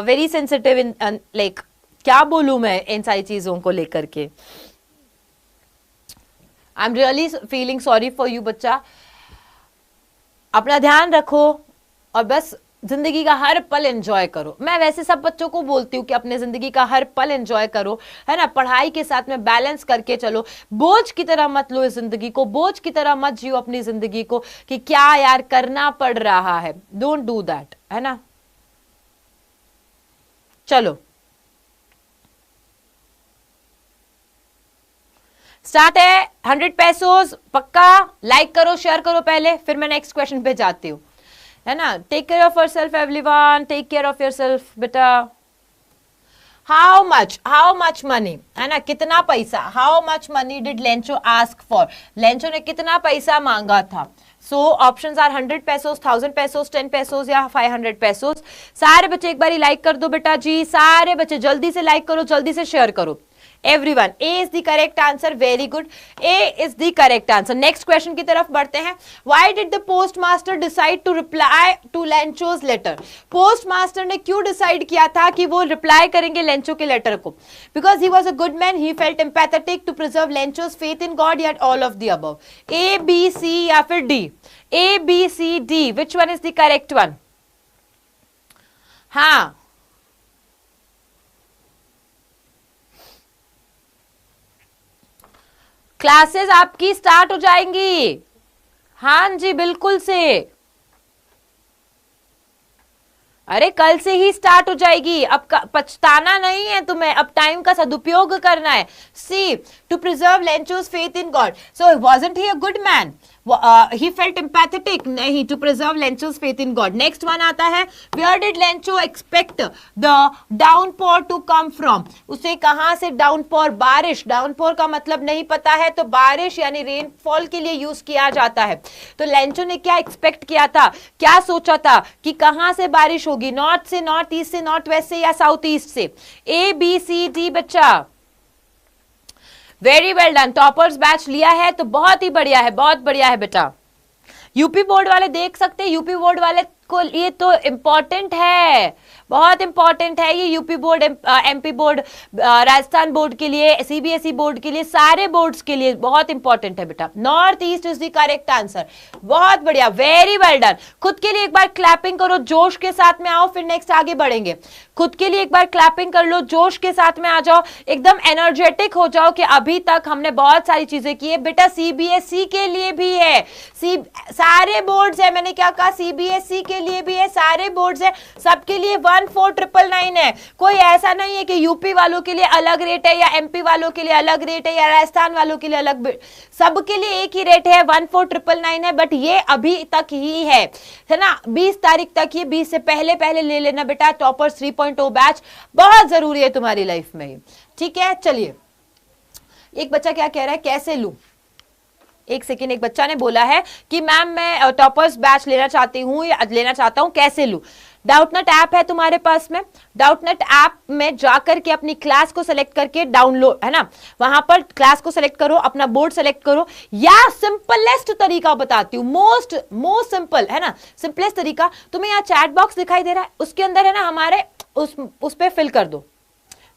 very sensitive in like, क्या बोलूं मैं इन सारी चीजों को लेकर के। I am really feeling sorry for you बच्चा। अपना ध्यान रखो और बस जिंदगी का हर पल एंजॉय करो। मैं वैसे सब बच्चों को बोलती हूँ कि अपने जिंदगी का हर पल एंजॉय करो, है ना। पढ़ाई के साथ में बैलेंस करके चलो, बोझ की तरह मत लो इस जिंदगी को, बोझ की तरह मत जियो अपनी जिंदगी को कि क्या यार करना पड़ रहा है। डोंट डू दैट, है ना। चलो स्टार्ट है। 100 पेसोस पक्का। लाइक करो, शेयर करो पहले, फिर मैं नेक्स्ट क्वेश्चन पे जाती हूँ, है ना। Take care of yourself everyone, take care of yourself बेटा। हाउ मच मनी, है ना, कितना पैसा। How much money did Lencho ask for, Lencho ने कितना पैसा मांगा था। So options are 100 pesos, 1000 pesos, 10 pesos या 500 पेसोस। सारे बच्चे एक बारी लाइक कर दो बेटा जी, सारे बच्चे जल्दी से लाइक करो, जल्दी से शेयर करो। Everyone, A is the correct answer, very good, A is the correct answer। next question की तरफ बढ़ते हैं। Why did the postmaster decide to reply to Lencho's letter? postmaster ने क्यों decide किया था कि वो reply करेंगे लेंचो के लेटर को? because he was a good man, he felt empathetic to preserve Lencho's faith in God, yet all of the above। A, B, C या फिर D? A, B, C, D, which one is the correct one? हाँ, क्लासेस आपकी स्टार्ट हो जाएंगी। हाँ जी बिल्कुल से, अरे कल से ही स्टार्ट हो जाएगी। अब पछताना नहीं है तुम्हें, अब टाइम का सदुपयोग करना है। C, to preserve Lencho's faith in God. So wasn't he a good man? he felt empathetic, नहीं, to preserve Lencho's faith in God। next one आता है, where did Lencho expect the downpour to come from? उसे कहां से downpour, बारिश, downpour का मतलब नहीं पता है तो बारिश यानी रेनफॉल के लिए यूज किया जाता है। तो लेंचो ने क्या एक्सपेक्ट किया था, क्या सोचा था कि कहां से बारिश होगी? नॉर्थ से, नॉर्थ ईस्ट से, नॉर्थ वेस्ट से या साउथ ईस्ट से? ए, बी, सी, डी बच्चा। Very well done, toppers batch लिया है तो बहुत ही बढ़िया है, बहुत बढ़िया है बेटा। यूपी बोर्ड वाले देख सकते हैं, यूपी बोर्ड वाले को ये तो इंपॉर्टेंट है, बहुत इंपॉर्टेंट है ये। UP board, MP board, Rajasthan board के लिए, सीबीएसई बोर्ड के लिए, सारे बोर्ड्स के लिए बहुत इंपॉर्टेंट है बेटा। North east is the correct answer, बहुत बढ़िया, वेरी वेल डन। खुद के लिए एक बार क्लैपिंग करो, जोश के साथ में आओ, फिर नेक्स्ट आगे बढ़ेंगे। खुद के लिए एक बार क्लैपिंग कर लो, जोश के साथ में आ जाओ, एकदम एनर्जेटिक हो जाओ कि अभी तक हमने बहुत सारी चीजें की है बेटा। सीबीएसई के लिए भी है, सारे बोर्ड्स है, मैंने क्या कहा, सीबीएसई के लिए भी है, सारे बोर्ड्स है, सबके लिए 14999 है। कोई ऐसा नहीं है कि यूपी वालों के लिए अलग रेट है या एमपी वालों के लिए अलग रेट है या राजस्थान वालों के लिए अलग, सबके लिए एक ही रेट है, 14999 है। बट ये अभी तक ही है ना, 20 तारीख तक ही, 20 से पहले पहले ले लेना बेटा। टॉपर्स 3.0 बैच बहुत जरूरी है तुम्हारी लाइफ में, ठीक है। चलिए, एक बच्चा क्या कह रहा है, कैसे लूं? एक सेकेंड, एक बच्चा ने बोला है कि मैम मैं टॉपर्स बैच लेना चाहती हूँ या लेना चाहता हूँ, कैसे लूं? डाउटनट ऐप है तुम्हारे पास में, डाउटनट ऐप में जाकर के अपनी क्लास को सेलेक्ट करके डाउनलोड, है ना, वहां पर क्लास को सेलेक्ट करो, अपना बोर्ड सेलेक्ट करो, या सिंपलेस्ट तरीका बताती हूँ, मोस्ट सिंपल, है ना, सिंपलेस्ट तरीका, तुम्हें यहाँ चैट बॉक्स दिखाई दे रहा है, उसके अंदर है ना हमारे उस पे फिल कर दो,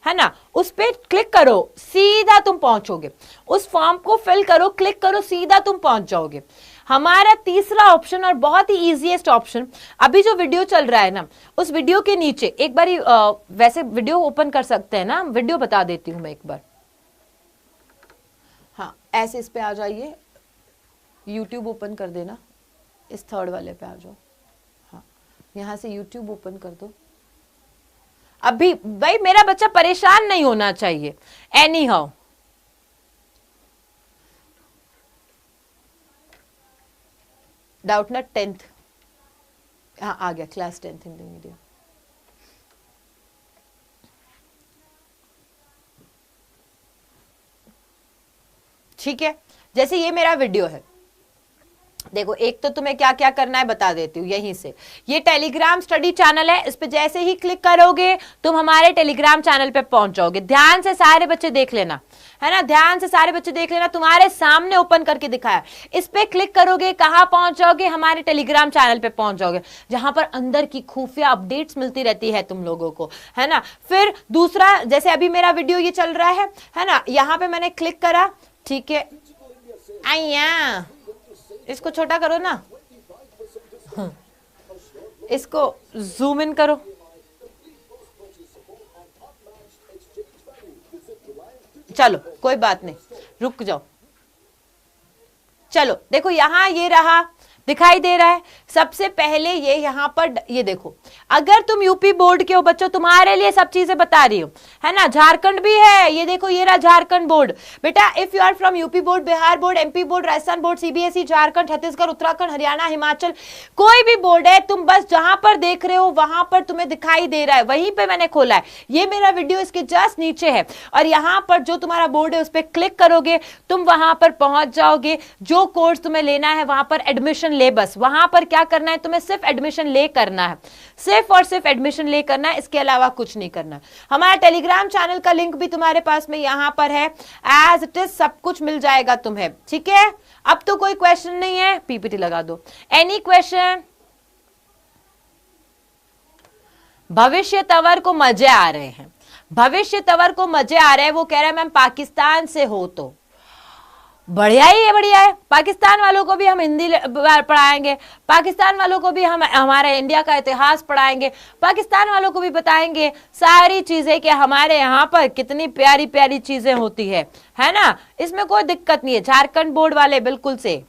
है ना, उस पे क्लिक करो, सीधा तुम पहुंचोगे, उस फॉर्म को फिल करो, क्लिक करो, सीधा तुम पहुंच जाओगे। हमारा तीसरा ऑप्शन और बहुत ही इजीएस्ट ऑप्शन, अभी जो वीडियो चल रहा है ना, उस वीडियो के नीचे एक बार वैसे वीडियो ओपन कर सकते हैं ना, वीडियो बता देती हूं मैं एक बार। हाँ, ऐसे इस पे आ जाइए, यूट्यूब ओपन कर देना, इस थर्ड वाले पे आ जाओ, हाँ, यहां से यूट्यूब ओपन कर दो। अभी भाई मेरा बच्चा परेशान नहीं होना चाहिए, एनी हाउ, डाउटनट 10th, हाँ आ गया, क्लास 10th हिंदी मीडियम। ठीक है, जैसे ये मेरा वीडियो है, देखो एक तो तुम्हें क्या क्या करना है बता देती हूँ यहीं से, ये टेलीग्राम स्टडी चैनल है, इस पे जैसे ही क्लिक करोगे तुम हमारे टेलीग्राम चैनल पे पहुंच जाओगे। ध्यान से सारे बच्चे देख लेना, है ना, ध्यान से सारे बच्चे देख लेना, तुम्हारे सामने ओपन करके दिखाया, इस पे क्लिक करोगे कहां पहुंच जाओगे, हमारे टेलीग्राम चैनल पे पहुंच जाओगे, जहां पर अंदर की खुफिया अपडेट्स मिलती रहती है तुम लोगों को, है ना। फिर दूसरा, जैसे अभी मेरा वीडियो ये चल रहा है ना, यहां पे मैंने क्लिक करा, ठीक है, आइया इसको छोटा करो ना, इसको जूम इन करो, चलो कोई बात नहीं, रुक जाओ, चलो देखो यहां ये रहा, दिखाई दे रहा है। सबसे पहले ये यहां पर ये देखो, अगर तुम यूपी बोर्ड के हो बच्चों, तुम्हारे लिए सब चीजें बता रही हूं, है ना, झारखंड भी है, ये देखो ये रहा झारखंड बोर्ड। बेटा if you are from UP board, Bihar board, MP board, Rajasthan board, CBSE, Jharkhand, Chhattisgarh, Uttarakhand, Haryana, Himachal, कोई भी बोर्ड है, तुम बस जहां पर देख रहे हो वहां पर तुम्हें दिखाई दे रहा है, वहीं पर मैंने खोला है, ये मेरा वीडियो इसके जस्ट नीचे है, और यहां पर जो तुम्हारा बोर्ड है उस पर क्लिक करोगे, तुम वहां पर पहुंच जाओगे, जो कोर्स तुम्हें लेना है वहां पर एडमिशन ले, बस वहां पर क्या करना है, तुम्हें सिर्फ एडमिशन ले करना है, सिर्फ और सिर्फ एडमिशन ले करना है, इसके अलावा कुछ नहीं करना। हमारा टेलीग्राम चैनल का लिंक भी तुम्हारे पास में यहां पर है, एज इट इज सब कुछ मिल जाएगा तुम्हें, ठीक है। अब तो कोई क्वेश्चन नहीं है, पीपीटी लगा दो, एनी क्वेश्चन। भविष्य तंवर को मजे आ रहे हैं, भविष्य तंवर को मजे आ रहे हैं, वो कह रहे हैं मैम पाकिस्तान से हो तो बढ़िया ही है, बढ़िया है, पाकिस्तान वालों को भी हम हिंदी पढ़ाएंगे, पाकिस्तान वालों को भी हम हमारे इंडिया का इतिहास पढ़ाएंगे, पाकिस्तान वालों को भी बताएंगे सारी चीजें कि हमारे यहाँ पर कितनी प्यारी प्यारी चीजें होती है ना, इसमें कोई दिक्कत नहीं है। झारखंड बोर्ड वाले बिल्कुल से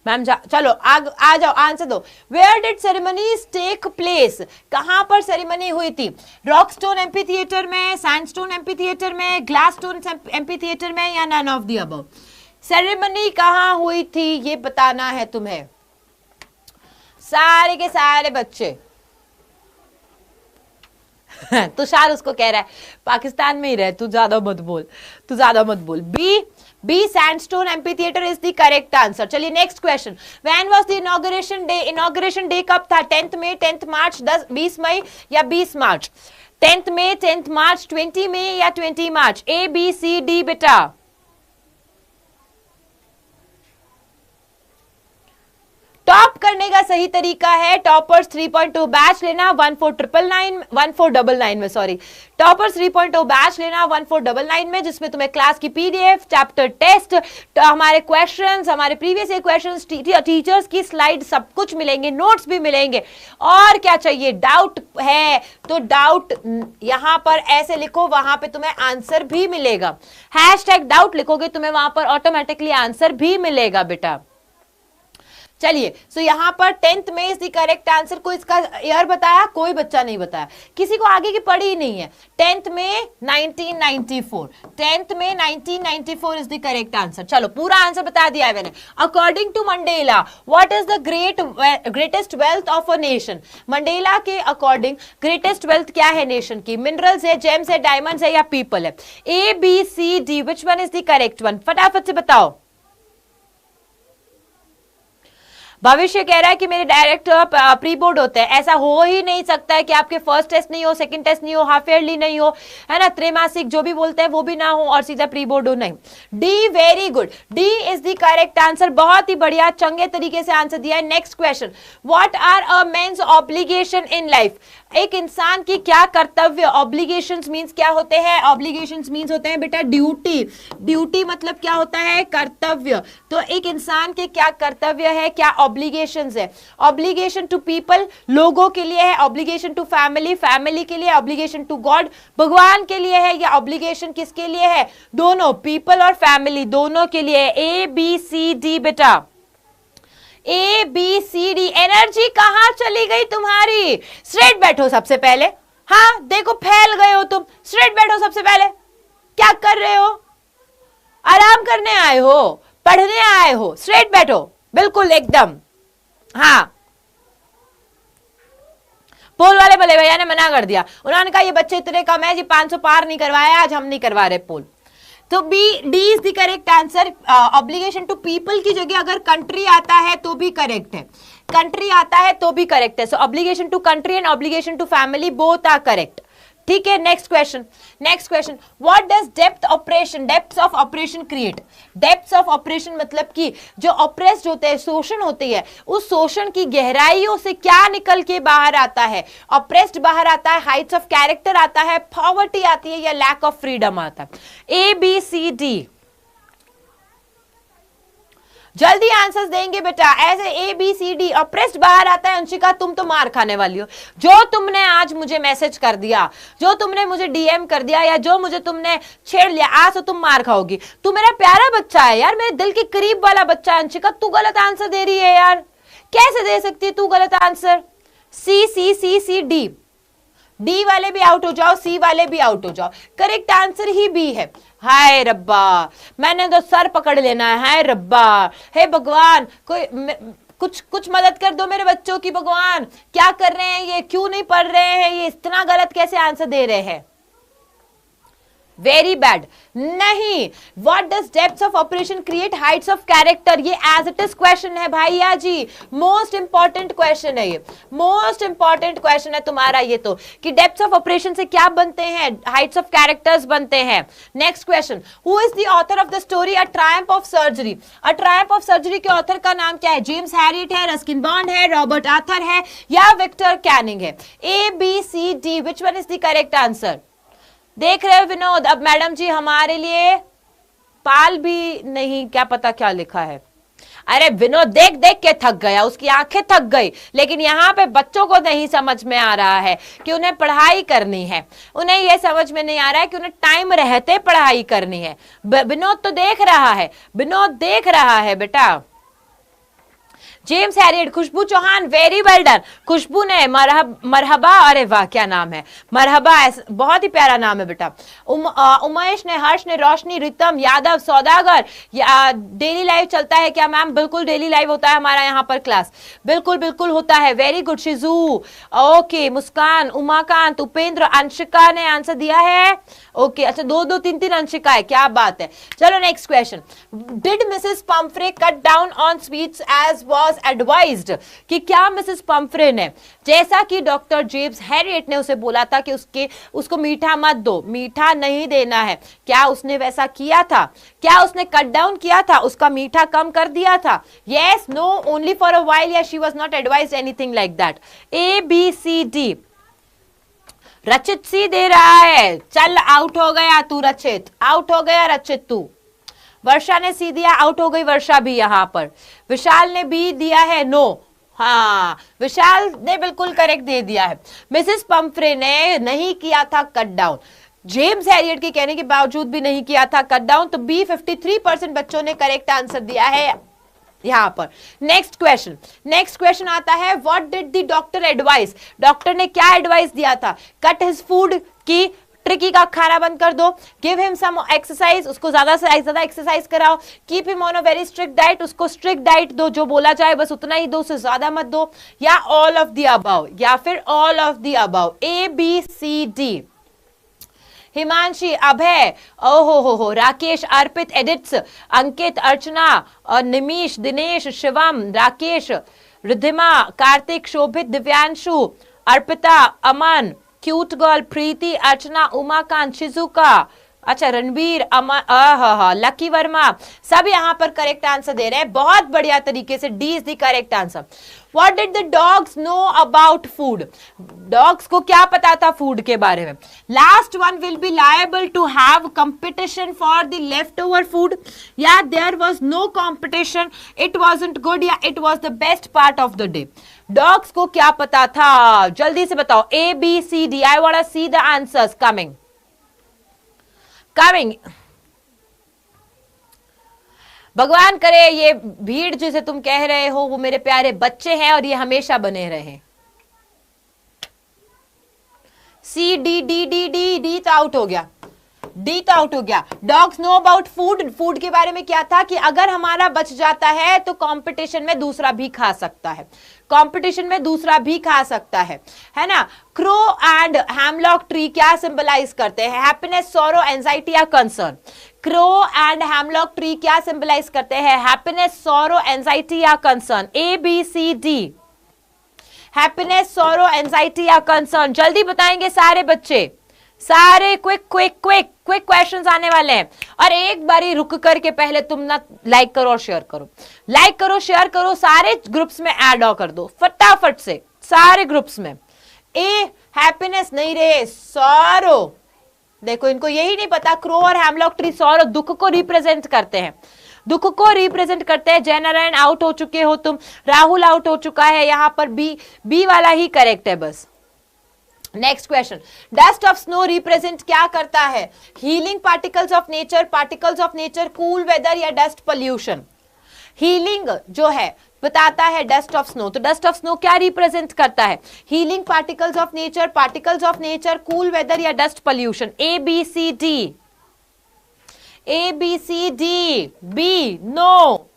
मैम चलो आ जाओ, आंसर दो। Where did ceremonies take place, कहां पर सेरेमनी हुई थी? रॉकस्टोन एम्पी थिएटर में, सैंडस्टोन एम्पी थिएटर में, ग्लासस्टोन एम्पी थिएटर में, या none of the above? Ceremony कहां हुई थी ये बताना है तुम्हें, सारे के सारे बच्चे। तुषार उसको कह रहा है पाकिस्तान में ही रहे, तू ज्यादा मत बोल, तू ज्यादा मत बोल। B sandstone amphitheatre is the correct answer. चलिए next question, when was the inauguration day? Inauguration day कब था? 10th मई, 10th मार्च, 20 मई या 20 मार्च? 10th मई, 10th मार्च, 20 मई या 20 मार्च? ए बी सी डी बेटा। टॉप करने का सही तरीका है टॉपर्स 3.0 बैच लेना 1499 में, सॉरी, टॉपर्स 3.0 बैच लेना 1499 में, जिसमें तुम्हें क्लास की पीडीएफ, चैप्टर टेस्ट, हमारे क्वेश्चंस, हमारे प्रीवियस ईयर क्वेश्चंस, टीचर्स की स्लाइड, सब कुछ मिलेंगे, नोट्स भी मिलेंगे। और क्या चाहिए? डाउट है तो डाउट यहां पर ऐसे लिखो, वहां पे तुम्हें आंसर भी मिलेगा। #डाउट लिखोगे तुम्हें वहां पर ऑटोमेटिकली आंसर भी मिलेगा बेटा। चलिए, सो यहां पर 10th में इज द करेक्ट आंसर। कोई इसका ईयर बताया? कोई बच्चा नहीं बताया, किसी को आगे की पढ़ी ही नहीं है। 10th में 1994, 10th में 1994 इज द करेक्ट आंसर। चलो पूरा आंसर बता दिया है मैंने। According to Mandela, what is the greatest wealth of a nation? Mandela के अकॉर्डिंग ग्रेटेस्ट वेल्थ क्या है नेशन की? मिनरल्स है, जेम्स है, डायमंड्स है या पीपल है? A B C D, which one is the correct one? फटाफट से बताओ। भविष्य कह रहा है कि मेरे डायरेक्ट प्री बोर्ड होते हैं, ऐसा हो ही नहीं सकता है कि आपके फर्स्ट टेस्ट नहीं हो, सेकंड टेस्ट नहीं हो, हाफ ईयरली नहीं हो, है ना, त्रैमासिक जो भी बोलते हैं वो भी ना हो और सीधा प्री बोर्ड हो, नहीं। D, very good, D is the correct answer, बहुत ही बढ़िया, चंगे तरीके से आंसर दिया है। Next question, what are a man's obligation in life, एक इंसान की क्या कर्तव्य, ऑब्लिगेशंस मींस क्या होते हैं, ऑब्लिगेशंस मींस होते हैं बेटा ड्यूटी, ड्यूटी मतलब क्या होता है, कर्तव्य, तो एक इंसान के क्या कर्तव्य है, क्या ऑब्लिगेशंस है, ऑब्लिगेशन टू पीपल, लोगों के लिए है, ऑब्लिगेशन टू फैमिली, फैमिली के लिए, ऑब्लिगेशन टू गॉड, भगवान के लिए है, या ऑब्लिगेशन किसके लिए है, दोनों, पीपल और फैमिली दोनों के लिए, ए बी सी डी बेटा, A B C D. Energy कहां चली गई तुम्हारी, स्ट्रेट बैठो सबसे पहले, हाँ देखो फैल गए हो तुम, स्ट्रेट बैठो सबसे पहले, क्या कर रहे हो, आराम करने आए हो, पढ़ने आए हो, स्ट्रेट बैठो बिल्कुल एकदम, हाँ। पोल वाले भले भैया ने मना कर दिया, उन्होंने कहा ये बच्चे इतने कम है जी, 500 पार नहीं करवाया आज, हम नहीं करवा रहे पोल, तो B, D is the correct answer. Obligation to people की जगह अगर कंट्री आता है तो भी करेक्ट है, कंट्री आता है तो भी करेक्ट है, so obligation to country and obligation to family both are correct, ठीक है। Next question, next question, what does depth operation, depth of operation create, depth of operation मतलब कि जो ऑप्रेस्ड होते हैं, शोषण होती है, उस शोषण की गहराइयों से क्या निकल के बाहर आता है, ऑप्रेस्ड बाहर आता है, हाइट्स ऑफ कैरेक्टर आता है, पॉवर्टी आती है, या लैक ऑफ फ्रीडम आता है, ए बी सी डी, जल्दी आंसर्स देंगे बेटा, ऐसे A B C D, oppressed बाहर आता है। अंशिका तुम तो मार खाने वाली हो, जो तुमने आज मुझे मैसेज कर दिया, जो तुमने मुझे डीएम कर दिया, या जो मुझे तुमने छेड़ लिया, आज तो तुम मार खाओगी। तू मेरा प्यारा बच्चा है यार, मेरे दिल के करीब वाला बच्चा है। अंशिका तू गलत आंसर दे रही है यार, कैसे दे सकती है तू गलत आंसर, सी सी सी सी डी, डी वाले भी आउट हो जाओ, सी वाले भी आउट हो जाओ, करेक्ट आंसर ही बी है। हाय रब्बा, मैंने तो सर पकड़ लेना है, हाय रब्बा, हे भगवान कोई कुछ मदद कर दो मेरे बच्चों की, भगवान क्या कर रहे हैं ये, क्यों नहीं पढ़ रहे हैं, ये इतना गलत कैसे आंसर दे रहे हैं, वेरी बैड। नहीं, what does depth of operation create Heights of character, ये एज इट इज क्वेश्चन है भैया जी, मोस्ट इंपॉर्टेंट क्वेश्चन है ये, मोस्ट इंपॉर्टेंट क्वेश्चन है तुम्हारा ये तो, कि डेप्थ ऑफ ऑपरेशन से क्या बनते हैं, हाइट्स ऑफ कैरेक्टर्स बनते हैं। Next question, who is the author of the story a triumph of surgery, a triumph of surgery के ऑथर का नाम क्या है, जेम्स हैरियट है, रस्किन बॉन्ड है, रॉबर्ट आर्थर है, या विक्टर कैनिंग है, A B C D, which one is the correct answer. देख रहे हो विनोद, अब मैडम जी हमारे लिए पाल भी नहीं, क्या पता क्या लिखा है, अरे विनोद देख देख के थक गया, उसकी आंखें थक गई, लेकिन यहाँ पे बच्चों को नहीं समझ में आ रहा है कि उन्हें पढ़ाई करनी है, उन्हें यह समझ में नहीं आ रहा है कि उन्हें टाइम रहते पढ़ाई करनी है। विनोद तो देख रहा है, विनोद देख रहा है बेटा। जेम्स हैरियट, खुशबू चौहान, वेरी वेल डन, खुशबू ने मरहबा, अरे वाह क्या नाम है, मरहबा, बहुत ही प्यारा नाम है बेटा। उमेश ने, हर्ष ने, रोशनी, रितम, यादव, सौदागर, डेली लाइव चलता है क्या मैम, बिल्कुल डेली लाइव होता है हमारा यहाँ पर क्लास, बिल्कुल बिल्कुल होता है, वेरी गुड। शिजू, ओके, मुस्कान, उमाकांत, उपेंद्र, अंशिका ने आंसर दिया है, ओके, अच्छा 2 2 3 3 अंशिका है, क्या बात है। चलो next question, did Mrs Pumphrey cut down on sweets as was advised, कि क्या मिसेस पंफ्रे ने, जैसा कि डॉक्टर जेम्स हैरियट ने उसे बोला था कि उसको मीठा मत दो, मीठा नहीं देना है, क्या उसने वैसा किया था, क्या उसने कट डाउन किया था, उसका मीठा कम कर दिया था, yes, no, only for a while, या she was not advised anything like that, A B C D. Rachit सी दे रहा है, चल आउट हो गया तू रचित, आउट हो गया रचित तू। वर्षा ने सी दिया, आउट हो गई वर्षा भी यहाँ पर। विशाल ने बी दिया है, नो, हाँ विशाल ने बिल्कुल करेक्ट दे दिया है। मिसेस पंफ्रे ने नहीं किया था कट डाउन, जेम्स हैरियट के कहने के बावजूद भी नहीं किया था कट डाउन, तो बी 53% बच्चों ने करेक्ट आंसर दिया है यहां पर। नेक्स्ट क्वेश्चन, नेक्स्ट क्वेश्चन आता है, what did the doctor advice, doctor ने क्या एडवाइस दिया था, कट हिज फूड की, ट्रिकी का खाना बंद कर दो, गिव हिम सम एक्सरसाइज, उसको ज्यादा से ज्यादा एक्सरसाइज कराओ, keep him on a very strict diet, उसको स्ट्रिक्ट डाइट दो, जो बोला जाए बस उतना ही दो, उससे ज्यादा मत दो, या ऑल ऑफ द अबव, या फिर all of the above, A B C D. Himanshi, Abhay, ओहो, राकेश, अर्पित, एडिट्स, Ankit, Archana, Nimish, Dinesh, Shivam, Rakesh, Riddhima, Kartik, Shobhit, Divyanshu, Arpita, Aman, cute girl, Preeti, Archana, Umakant, Shizuka, अच्छा रणवीर, अमन, लकी वर्मा, सब यहाँ पर करेक्ट आंसर दे रहे हैं बहुत बढ़िया तरीके से। D is the correct answer. What did the dogs know about food? Dogs को क्या पता था फूड के बारे में? Last one will be liable to have competition for the leftover food, या there was no competition, it wasn't good, या it was the best part of the day. Dogs को क्या पता था? जल्दी से बताओ। A B C D, I want to see the answers coming. भगवान करे ये भीड़ जिसे तुम कह रहे हो वो मेरे प्यारे बच्चे हैं और ये हमेशा बने रहे। C D D D D D तो आउट हो गया, डी तो आउट हो गया। Dogs know about food, food के बारे में क्या था कि अगर हमारा बच जाता है तो कंपटीशन में दूसरा भी खा सकता है, कंपटीशन में दूसरा भी खा सकता है ना। क्रो एंड हैमलॉक ट्री क्या सिंबलाइज करते हैं? हैप्पीनेस, सॉरो, एंजाइटी या concern? Crow and hemlock tree क्या सिंबलाइज करते हैं? हैप्पीनेस, सॉरो, एंजाइटी या concern? A B C D, happiness, sorrow, anxiety या कंसर्न? जल्दी बताएंगे सारे बच्चे, सारे quick quick quick quick questions आने वाले हैं। और एक बारी रुक करके पहले तुम ना लाइक करो और शेयर करो, लाइक करो, शेयर करो, सारे ग्रुप्स में ऐड कर दो फटाफट से, सारे ग्रुप्स में। ए हैप्पीनेस नहीं रे, सॉरो। देखो इनको यही नहीं पता, क्रो और हैमलॉक ट्री सॉरो दुख को रिप्रेजेंट करते हैं, दुख को रिप्रेजेंट करते हैं। जय नारायण आउट हो चुके हो तुम, राहुल आउट हो चुका है, यहां पर बी वाला ही करेक्ट है बस। Next question, dust of snow represent क्या करता है? Healing particles of nature, particles of nature, cool weather या डस्ट पोल्यूशन? हीलिंग जो है बताता है डस्ट ऑफ स्नो, तो डस्ट ऑफ स्नो क्या रिप्रेजेंट करता है? Healing particles of nature, particles of nature, cool weather या dust pollution? A B C D, A B C D, B no.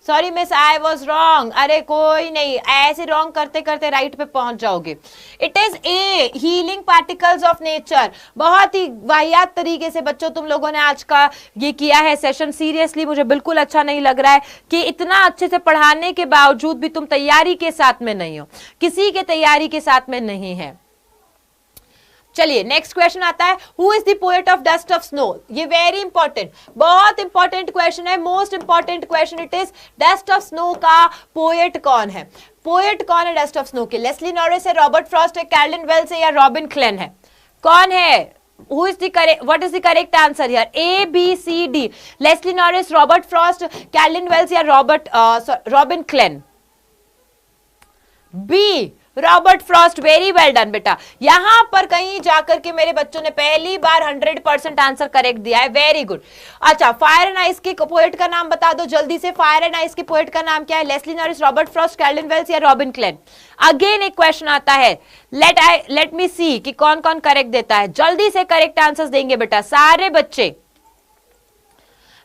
Sorry miss, I was wrong. अरे कोई नहीं, ऐसे रॉन्ग करते करते राइट पे पहुंच जाओगे। It is a, healing particles of nature. बहुत ही वाहियात तरीके से बच्चों तुम लोगों ने आज का ये किया है सेशन। सीरियसली मुझे बिल्कुल अच्छा नहीं लग रहा है कि इतना अच्छे से पढ़ाने के बावजूद भी तुम तैयारी के साथ में नहीं हो, किसी के तैयारी के साथ में नहीं है। चलिए नेक्स्ट क्वेश्चन आता है, who is the poet of dust of snow? ये वेरी इंपॉर्टेंट, बहुत इंपॉर्टेंट क्वेश्चन है, most important question it is. Dust of snow का पोएट कौन है? पोएट कौन है डस्ट ऑफ स्नो के? लेस्ली नॉरिस है, रॉबर्ट फ्रॉस्ट है, कैरलिन वेल्स है या रॉबिन क्लेन है? कौन है? Who is the correct? What is the correct answer here? A, B, C, D. Leslie Norris, Robert Frost, Carolyn Wells या Robin Klein? B, Robert Frost. Very well done बेटा, यहां पर कहीं जाकर के मेरे बच्चों ने पहली बार 100% आंसर करेक्ट दिया है। Very good. अच्छा, फायर एंड आइस के पोएट का नाम बता दो जल्दी से। फायर एंड आइस के पोएट का नाम क्या है? Leslie Norris, Robert Frost, Carolyn Wells या रॉबिन क्लेन? अगेन एक क्वेश्चन आता है, लेट मी सी कि कौन कौन करेक्ट देता है। जल्दी से करेक्ट आंसर्स देंगे बेटा सारे बच्चे।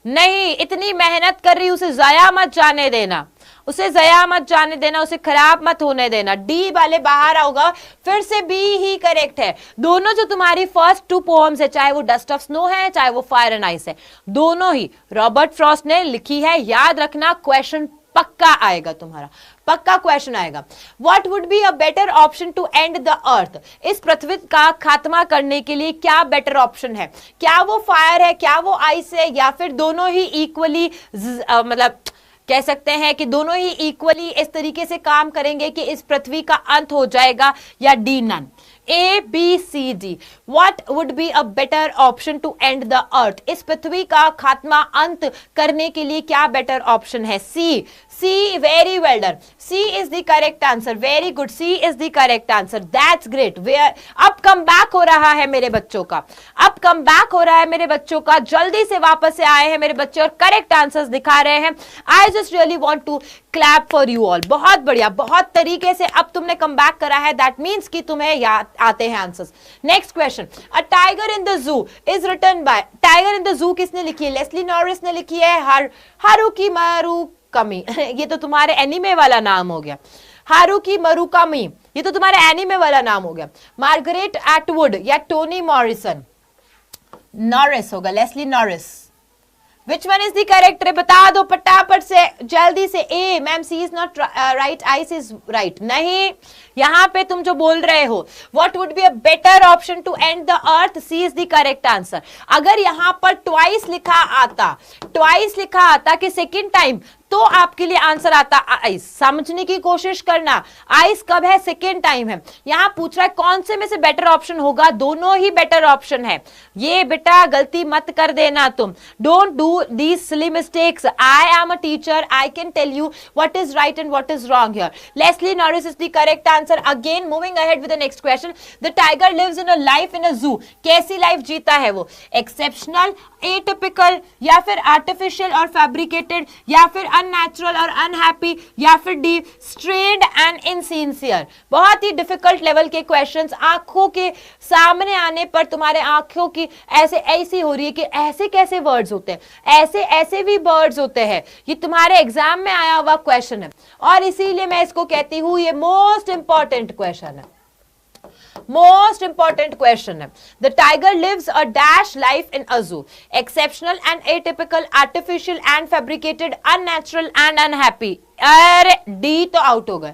नहीं, इतनी मेहनत कर रही, उसे जाया मत जाने देना, उसे जया मत जाने देना, उसे खराब मत होने देना। डी वाले बाहर आओगा, फिर से बी ही करेक्ट है। दोनों जो तुम्हारी फर्स्ट 2 पोएम्स है, चाहे वो डस्ट ऑफ स्नो है चाहे वो फायर एंड आइस है, दोनों ही रॉबर्ट फ्रॉस्ट ने लिखी है। याद रखना, क्वेश्चन पक्का आएगा तुम्हारा, पक्का क्वेश्चन आएगा। What would be a better option to end the earth? इस पृथ्वी का खात्मा करने के लिए क्या बेटर ऑप्शन है? क्या वो फायर है, क्या वो आइस है, या फिर दोनों ही इक्वली, मतलब कह सकते हैं कि दोनों ही इक्वली इस तरीके से काम करेंगे कि इस पृथ्वी का अंत हो जाएगा, या D none? A B C D, what would be a better option to end the earth? इस पृथ्वी का खात्मा, अंत करने के लिए क्या बेटर ऑप्शन है? C, C, very well done, C is the correct answer. Very good, C is the correct answer, that's great. अब कम बैक हो रहा है मेरे बच्चों का, अब कम बैक हो रहा है मेरे बच्चों का, जल्दी से वापस से आए हैं मेरे बच्चे और करेक्ट आंसर्स दिखा रहे हैं। I just really want to clap for you all. बहुत बढ़िया, बहुत तरीके से अब तुमने कम बैक करा है, दैट मीन्स कि तुम्हें याद आते हैं answers. Next question, a tiger in the zoo is written by, tiger in the zoo किसने लिखी है? लेस्ली नॉरिस ने लिखी है। हारुकी मुराकामी, ये तो तुम्हारे एनिमे वाला नाम हो गया। हारुकी मुराकामी, ये तो तुम्हारे एनिमे वाला नाम हो गया। मार्गरेट एटवुड या टोनी मॉरिसन? नॉरिस होगा, Leslie Norris. Which one is the correct? बता दो फटाफट से, जल्दी से। A ma'am, C is not right, I is right. नहीं, यहां पे तुम जो बोल रहे हो what would be a better option to end the earth, C is the correct answer। अगर यहां पर ट्वाइस लिखा आता कि सेकेंड टाइम, तो आपके लिए आंसर आता आइस। समझने की कोशिश करना, आइस कब है, सेकेंड टाइम है। यहां पूछ रहा है कौन से में से बेटर ऑप्शन होगा, दोनों ही बेटर ऑप्शन है। ये बेटा गलती मत कर देना तुम, don't do these silly mistakes. I am a teacher, I can tell you what is right and what is wrong here. Leslie Norris is the correct answer. Again moving ahead with the next question, the tiger lives in a life in a zoo. कैसी लाइफ जीता है वो, एक्सेप्शनल, एटिपिकल, या फिर आर्टिफिशियल और फैब्रिकेटेड, या फिर अननेचुरल और अनहैप्पी, या फिर डी स्ट्रेन्ड एंड इनसिंसियर। बहुत ही डिफिकल्ट लेवल के क्वेश्चंस आंखों के सामने आने पर तुम्हारे आंखों की ऐसी हो रही है कि ऐसे कैसे वर्ड्स होते हैं, ऐसे भी वर्ड्स होते हैं। ये तुम्हारे एग्जाम में आया हुआ क्वेश्चन है, और इसीलिए मैं इसको कहती हूं ये मोस्ट इंपॉर्टेंट क्वेश्चन है। Most important question है। The tiger lives a dash life in a zoo. Exceptional and atypical, artificial and fabricated, unnatural and unhappy। अरे डी तो आउट हो गए,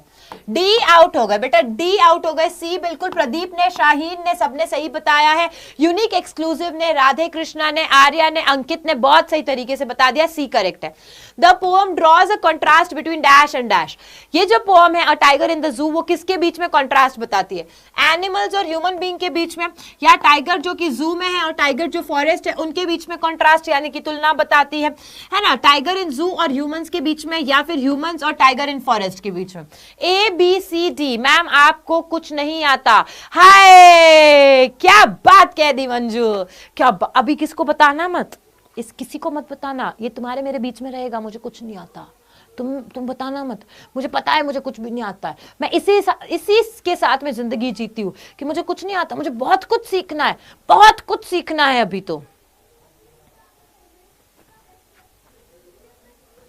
डी आउट हो गए बेटा, डी आउट हो गए। सी बिल्कुल प्रदीप ने, शाहीन ने, सबने सही बताया है। यूनिक एक्सक्लूसिव ने, राधे कृष्णा ने, आर्या ने, अंकित ने बहुत सही तरीके से बता दिया, सी करेक्ट है। The poem draws a contrast between dash and dash. ये जो पोएम है अ टाइगर इन द जू, वो किसके बीच में कॉन्ट्रास्ट बताती है, एनिमल्स और ह्यूमन बीइंग के बीच में, या टाइगर जो कि जू में है और टाइगर जो फॉरेस्ट है उनके बीच में कॉन्ट्रास्ट यानी कि तुलना बताती है ना, टाइगर इन जू और ह्यूमंस के बीच में, या फिर ह्यूमंस और टाइगर इन फॉरेस्ट के बीच में। A B C D. Ma'am आपको कुछ नहीं आता, हाय क्या बात कह दी मंजू, क्या अभी किसको बताना मत, किसी को मत बताना, ये तुम्हारे मेरे बीच में रहेगा। मुझे कुछ नहीं आता, तुम बताना मत, मुझे पता है मुझे कुछ भी नहीं आता है। मैं इसी के साथ में जिंदगी जीती हूँ कि मुझे कुछ नहीं आता, मुझे बहुत कुछ सीखना है, बहुत कुछ सीखना है अभी तो।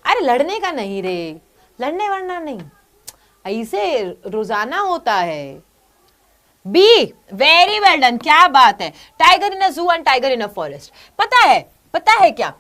अरे लड़ने का नहीं रे, लड़ने वड़ना नहीं, ऐसे रोजाना होता है। बी, वेरी वेल डन, क्या बात है। टाइगर इन अ जू and tiger in a forest. पता है क्या,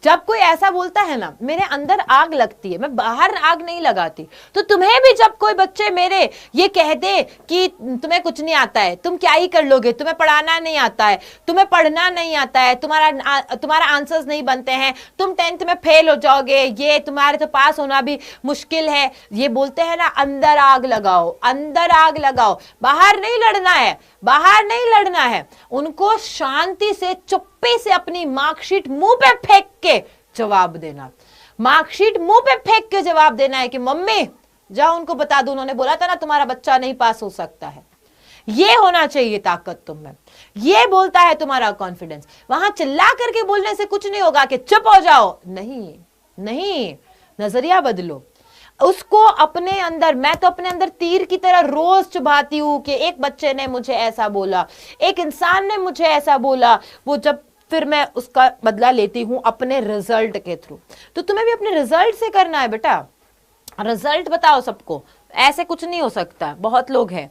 जब कोई ऐसा बोलता है ना, मेरे अंदर आग लगती है, मैं बाहर आग नहीं लगाती। तो तुम्हें भी जब कोई बच्चे मेरे ये कह दे कि तुम्हें कुछ नहीं आता है, तुम क्या ही कर लोगे, तुम्हें पढ़ाना नहीं आता है, तुम्हें पढ़ना नहीं आता है, तुम्हारा आंसर्स नहीं बनते हैं, तुम 10th में फेल हो जाओगे, ये तुम्हारे तो पास होना भी मुश्किल है, ये बोलते हैं ना, अंदर आग लगाओ, अंदर आग लगाओ। बाहर नहीं लड़ना है, बाहर नहीं लड़ना है, उनको शांति से चुप्पी से अपनी मार्कशीट मुंह पे फेंक के जवाब देना, मार्कशीट मुंह पे फेंक के जवाब देना है कि मम्मी जाओ उनको बता दो, उन्होंने बोला था ना तुम्हारा बच्चा नहीं पास हो सकता है। ये होना चाहिए ताकत तुम में, ये बोलता है तुम्हारा कॉन्फिडेंस। वहां चिल्ला करके बोलने से कुछ नहीं होगा कि चुप हो जाओ, नहीं, नजरिया बदलो उसको अपने अंदर। मैं तो अपने अंदर तीर की तरह रोज चुभाती हूं कि एक बच्चे ने मुझे ऐसा बोला, एक इंसान ने मुझे ऐसा बोला, वो जब फिर मैं उसका बदला लेती हूं अपने रिजल्ट के थ्रू। तो तुम्हें भी अपने रिजल्ट से करना है बेटा, रिजल्ट बताओ सबको, ऐसे कुछ नहीं हो सकता, बहुत लोग हैं।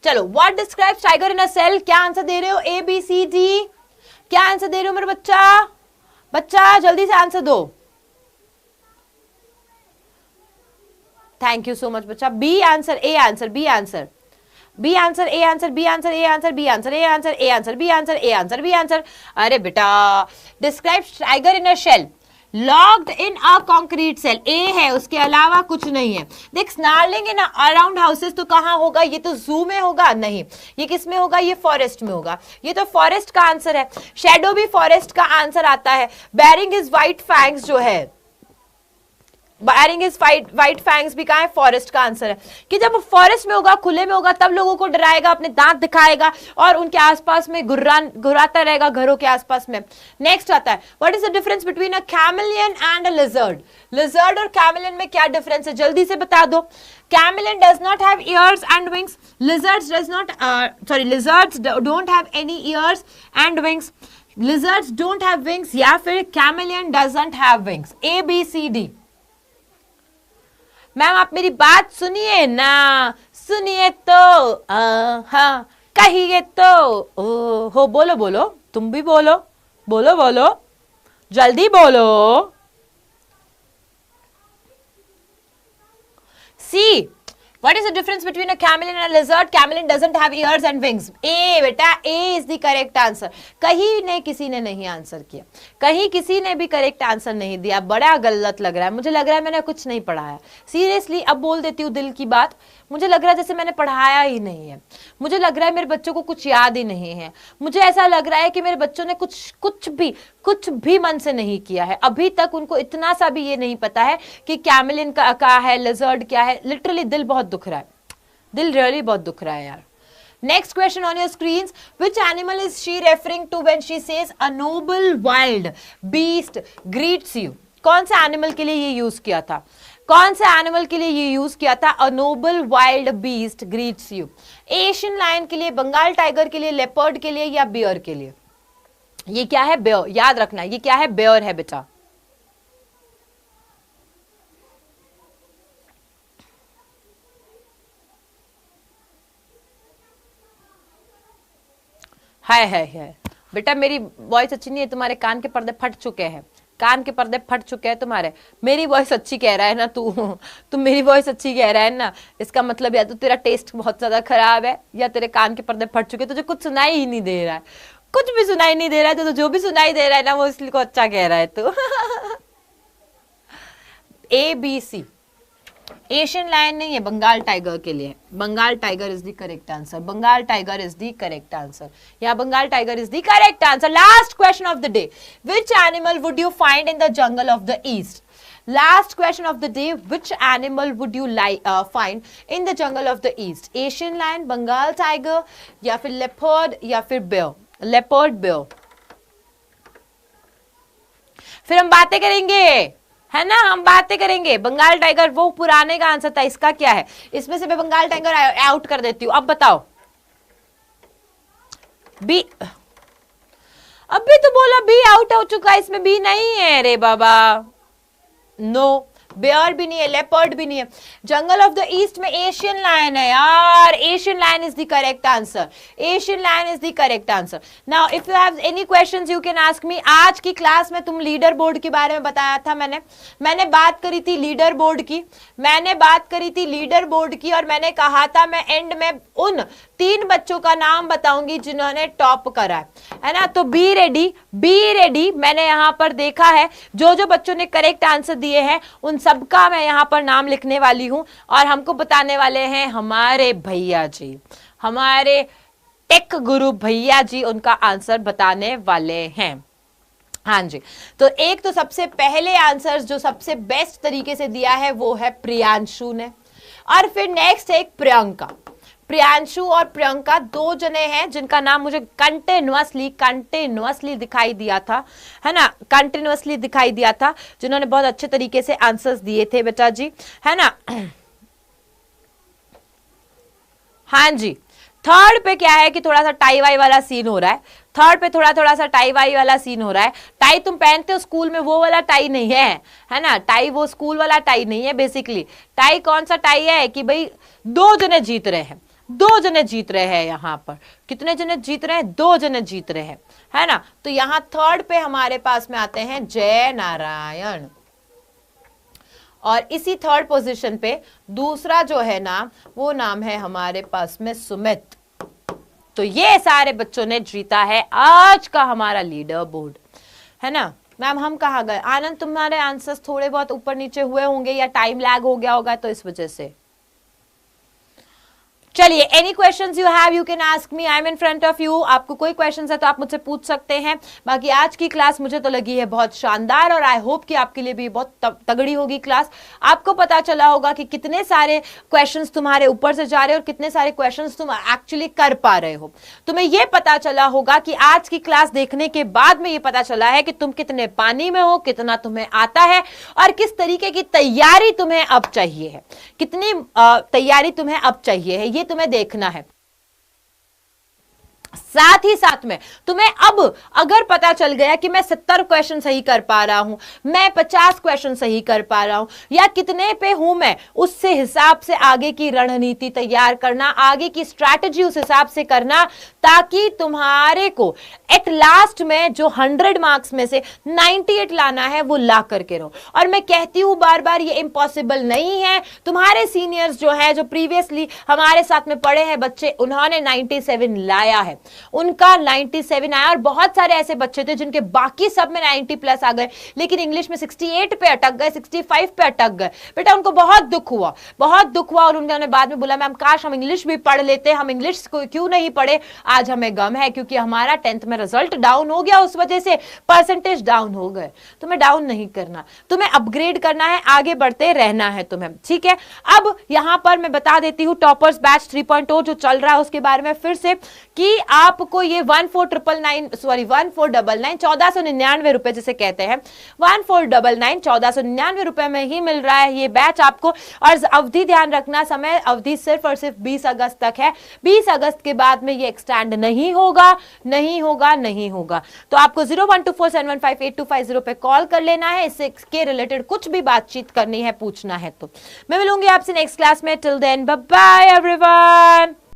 चलो, what describes tiger in a cell, क्या आंसर दे रहे हो, ए बी सी डी, क्या आंसर दे रहे हो मेरे बच्चा जल्दी से आंसर दो। थैंक यू सो मच बच्चा। B answer, A answer, B answer, B answer, A answer, B answer, A answer, B answer, A answer, A answer, B answer, A answer, B answer. अरे बेटा, describe tiger in a shell, locked in a concrete cell, ए है, उसके अलावा कुछ नहीं है। देख, स्नार्लिंग इन अराउंड हाउसेस तो कहां होगा, ये तो जू में होगा, नहीं, ये किस में होगा, ये फॉरेस्ट में होगा, ये तो फॉरेस्ट का आंसर है। शेडो भी फॉरेस्ट का आंसर आता है। बैरिंग इज व्हाइट फैंग्स जो है, बैरिंग इज वाइट फैंग्स भी कहा है, फॉरेस्ट का आंसर है। कि जब फॉरेस्ट में होगा, खुले में होगा, तब लोगों को डराएगा, अपने दांत दिखाएगा और उनके आसपास में घुराता रहेगा घरों के आसपास में। नेक्स्ट आता है, what is the difference between a chameleon and a lizard. Lizard और कैमेलियन में क्या डिफरेंस है, जल्दी से बता दो। Chameleon does not have ears and wings, lizards does not lizards don't have any ears and wings, lizards don't have wings, या फिर chameleon doesn't have wings. A B C D. Ma'am आप मेरी बात सुनिए ना, सुनिए तो हाँ, कहिए तो हो, बोलो तुम भी बोलो, बोलो बोलो, जल्दी बोलो। सी, what is the difference between a chameleon and a lizard? Chameleon doesn't have ears and wings. A बेटा, A is the correct answer. कहीं ने किसी ने नहीं आंसर किया, कहीं किसी ने भी करेक्ट आंसर नहीं दिया, बड़ा गलत लग रहा है, मुझे लग रहा है मैंने कुछ नहीं पढ़ाया। सीरियसली अब बोल देती हूँ दिल की बात, मुझे लग रहा है जैसे मैंने पढ़ाया ही नहीं है, मुझे लग रहा है मेरे बच्चों को कुछ याद ही नहीं है, मुझे ऐसा लग रहा है कि मेरे बच्चों ने कुछ भी मन से नहीं किया है अभी तक। उनको इतना सा भी ये नहीं पता है कि कैमलिन क्या है, लिजर्ड क्या है। लिटरली दिल बहुत दुख रहा है, दिल रियली बहुत दुख रहा है यार। Next question on your screens, which animal is she referring to when she says a noble wild beast greets you? कौन से एनिमल के लिए ये यूज किया था? कौन से एनिमल के लिए ये यूज किया था? A noble wild beast greets you. Asian lion के लिए, बंगाल टाइगर के लिए, लेपर्ड के लिए या बियर के लिए? ये क्या है? बेयर। याद रखना ये क्या है? बेयर है बेटा। है बेटा, मेरी वॉइस अच्छी नहीं है, तुम्हारे कान के पर्दे फट चुके हैं, कान के पर्दे फट चुके हैं तुम्हारे। मेरी वॉइस अच्छी कह रहा है ना तू मेरी वॉइस अच्छी कह रहा है ना, इसका मतलब या तो तेरा टेस्ट बहुत ज्यादा खराब है या तेरे कान के पर्दे फट चुके, तुझे कुछ सुनाई ही नहीं दे रहा है, कुछ भी सुनाई नहीं दे रहा है, तो जो भी सुनाई दे रहा है ना वो इसलिए को अच्छा कह रहा है तू। ABC, एशियन लायन नहीं है, बंगाल टाइगर के लिए। Bengal tiger is the correct answer, Bengal tiger is the correct answer, या Bengal tiger is the correct answer. Last question of the day, which animal would you find in the jungle of the east? Last question of the day, which animal would you find in the jungle of the east? Asian lion, Bengal tiger, या फिर leopard, या फिर bear? Leopard, bear। फिर हम बातें करेंगे, है ना, हम बातें करेंगे। बंगाल टाइगर वो पुराने का आंसर था, इसका क्या है? इसमें से मैं बंगाल टाइगर आउट कर देती हूँ। अब बताओ, बी, अभी तो बोला बी आउट हो चुका है, इसमें बी नहीं है रे बाबा। नो, बेयर भी नहीं है, लेपर्ड भी नहीं है। जंगल ऑफ द ईस्ट में एशियन लायन है यार, Asian lion is the correct answer, Asian lion is the correct answer. Now if you have any questions you can ask me. आज की क्लास में तुम लीडर बोर्ड के बारे में बताया था मैंने बात करी थी लीडर बोर्ड की, मैंने बात करी थी लीडर बोर्ड की, और मैंने कहा था मैं एंड में उन 3 बच्चों का नाम बताऊंगी जिन्होंने टॉप करा है ना। तो बी रेडी। मैंने यहां पर देखा है जो जो बच्चों ने करेक्ट आंसर दिए हैं उन सबका मैं यहां पर नाम लिखने वाली हूं, और हमको बताने वाले हैं हमारे भैया जी, हमारे टेक गुरु भैया जी, उनका आंसर बताने वाले हैं। हाँ जी, तो एक तो सबसे पहले आंसर जो सबसे बेस्ट तरीके से दिया है वो है प्रियांशु ने, और फिर नेक्स्ट है प्रियंका। प्रियांशु और प्रियंका 2 जने हैं जिनका नाम मुझे कंटिन्यूअसली दिखाई दिया था, है ना, कंटिन्यूअसली दिखाई दिया था, जिन्होंने बहुत अच्छे तरीके से आंसर्स दिए थे बेटा जी, है ना। हाँ जी, थर्ड पे क्या है कि थोड़ा सा टाई वाई वाला सीन हो रहा है, थर्ड पे थोड़ा सा टाई वाई वाला सीन हो रहा है। टाई तुम पहनते हो स्कूल में, वो वाला टाई नहीं है ना, टाई वो स्कूल वाला टाई नहीं है। बेसिकली टाई कौन सा टाई है कि भाई 2 जने जीत रहे हैं, 2 जने जीत रहे हैं यहाँ पर। कितने जने जीत रहे हैं? 2 जने जीत रहे हैं, है ना। तो यहाँ थर्ड पे हमारे पास में आते हैं जय नारायण, और इसी थर्ड पोजीशन पे दूसरा जो है नाम, वो नाम है हमारे पास में सुमित। तो ये सारे बच्चों ने जीता है आज का हमारा लीडर बोर्ड, है ना। मैम हम कहाँ गए? आनंद, तुम्हारे आंसर्स थोड़े बहुत ऊपर नीचे हुए होंगे या टाइम लैग हो गया होगा, तो इस वजह से। चलिए, any questions you have you can ask me, I am in front of you. आपको कोई क्वेश्चंस है तो आप मुझसे पूछ सकते हैं। बाकी आज की क्लास मुझे तो लगी है बहुत शानदार, और आई होप कि आपके लिए भी बहुत तगड़ी होगी क्लास। आपको पता चला होगा कि कितने सारे क्वेश्चंस तुम्हारे ऊपर से जा रहे हैं और कितने सारे क्वेश्चंस तुम एक्चुअली कर पा रहे हो। तुम्हें यह पता चला होगा कि आज की क्लास देखने के बाद में ये पता चला है कि तुम कितने पानी में हो, कितना तुम्हें आता है, और किस तरीके की तैयारी तुम्हें अब चाहिए है, कितनी तैयारी तुम्हें अब चाहिए है, ये तुम्हें देखना है। साथ ही साथ में तुम्हें अब अगर पता चल गया कि मैं 70 क्वेश्चन सही कर पा रहा हूं, मैं 50 क्वेश्चन सही कर पा रहा हूं, या कितने पे हूं मैं, उससे हिसाब से आगे की रणनीति तैयार करना, आगे की स्ट्रैटेजी उस हिसाब से करना, ताकि तुम्हारे को एट लास्ट में जो 100 मार्क्स में से 98 लाना है वो ला करके रहो। और मैं कहती हूं बार बार, ये इम्पॉसिबल नहीं है। तुम्हारे सीनियर्स जो है, जो प्रीवियसली हमारे साथ में पढ़े हैं बच्चे, उन्होंने 97 लाया है, उनका 97 आया। और बहुत सारे ऐसे बच्चे थे जिनके बाकी सब में 90 प्लस आ गए, लेकिन इंग्लिश में 68 पे अटक गए, 65 पे अटक गए। बेटा उनको बहुत दुख हुआ, बहुत दुख हुआ। और उन्होंने बाद में बोला मैम काश हम इंग्लिश भी पढ़ लेते, हम इंग्लिश को क्यों नहीं पढ़े। आज हमें गम है क्योंकि हमारा 10th में रिजल्ट डाउन हो गया, उस वजह से परसेंटेज डाउन हो गए। तुम्हें डाउन नहीं करना, तुम्हें अपग्रेड करना है, आगे बढ़ते रहना है तुम्हें, ठीक है। अब यहां पर मैं बता देती हूं टॉपर्स बैच 3.0 जो चल रहा है उसके बारे में फिर से, कि आपको ये 1499 रुपए जिसे कहते हैं 1499 1499 रुपए में ही मिल रहा है ये बैच आपको। और अवधि ध्यान रखना, समय अवधि सिर्फ और सिर्फ 20 अगस्त तक है। 20 अगस्त के बाद में ये एक्सटेंड नहीं होगा, नहीं होगा, नहीं होगा। तो आपको 0124715825 पे कॉल कर लेना है, इसके रिलेटेड कुछ भी बातचीत करनी है, पूछना है तो। मैं मिलूंगी आपसे नेक्स्ट क्लास में। Till then bye bye everyone.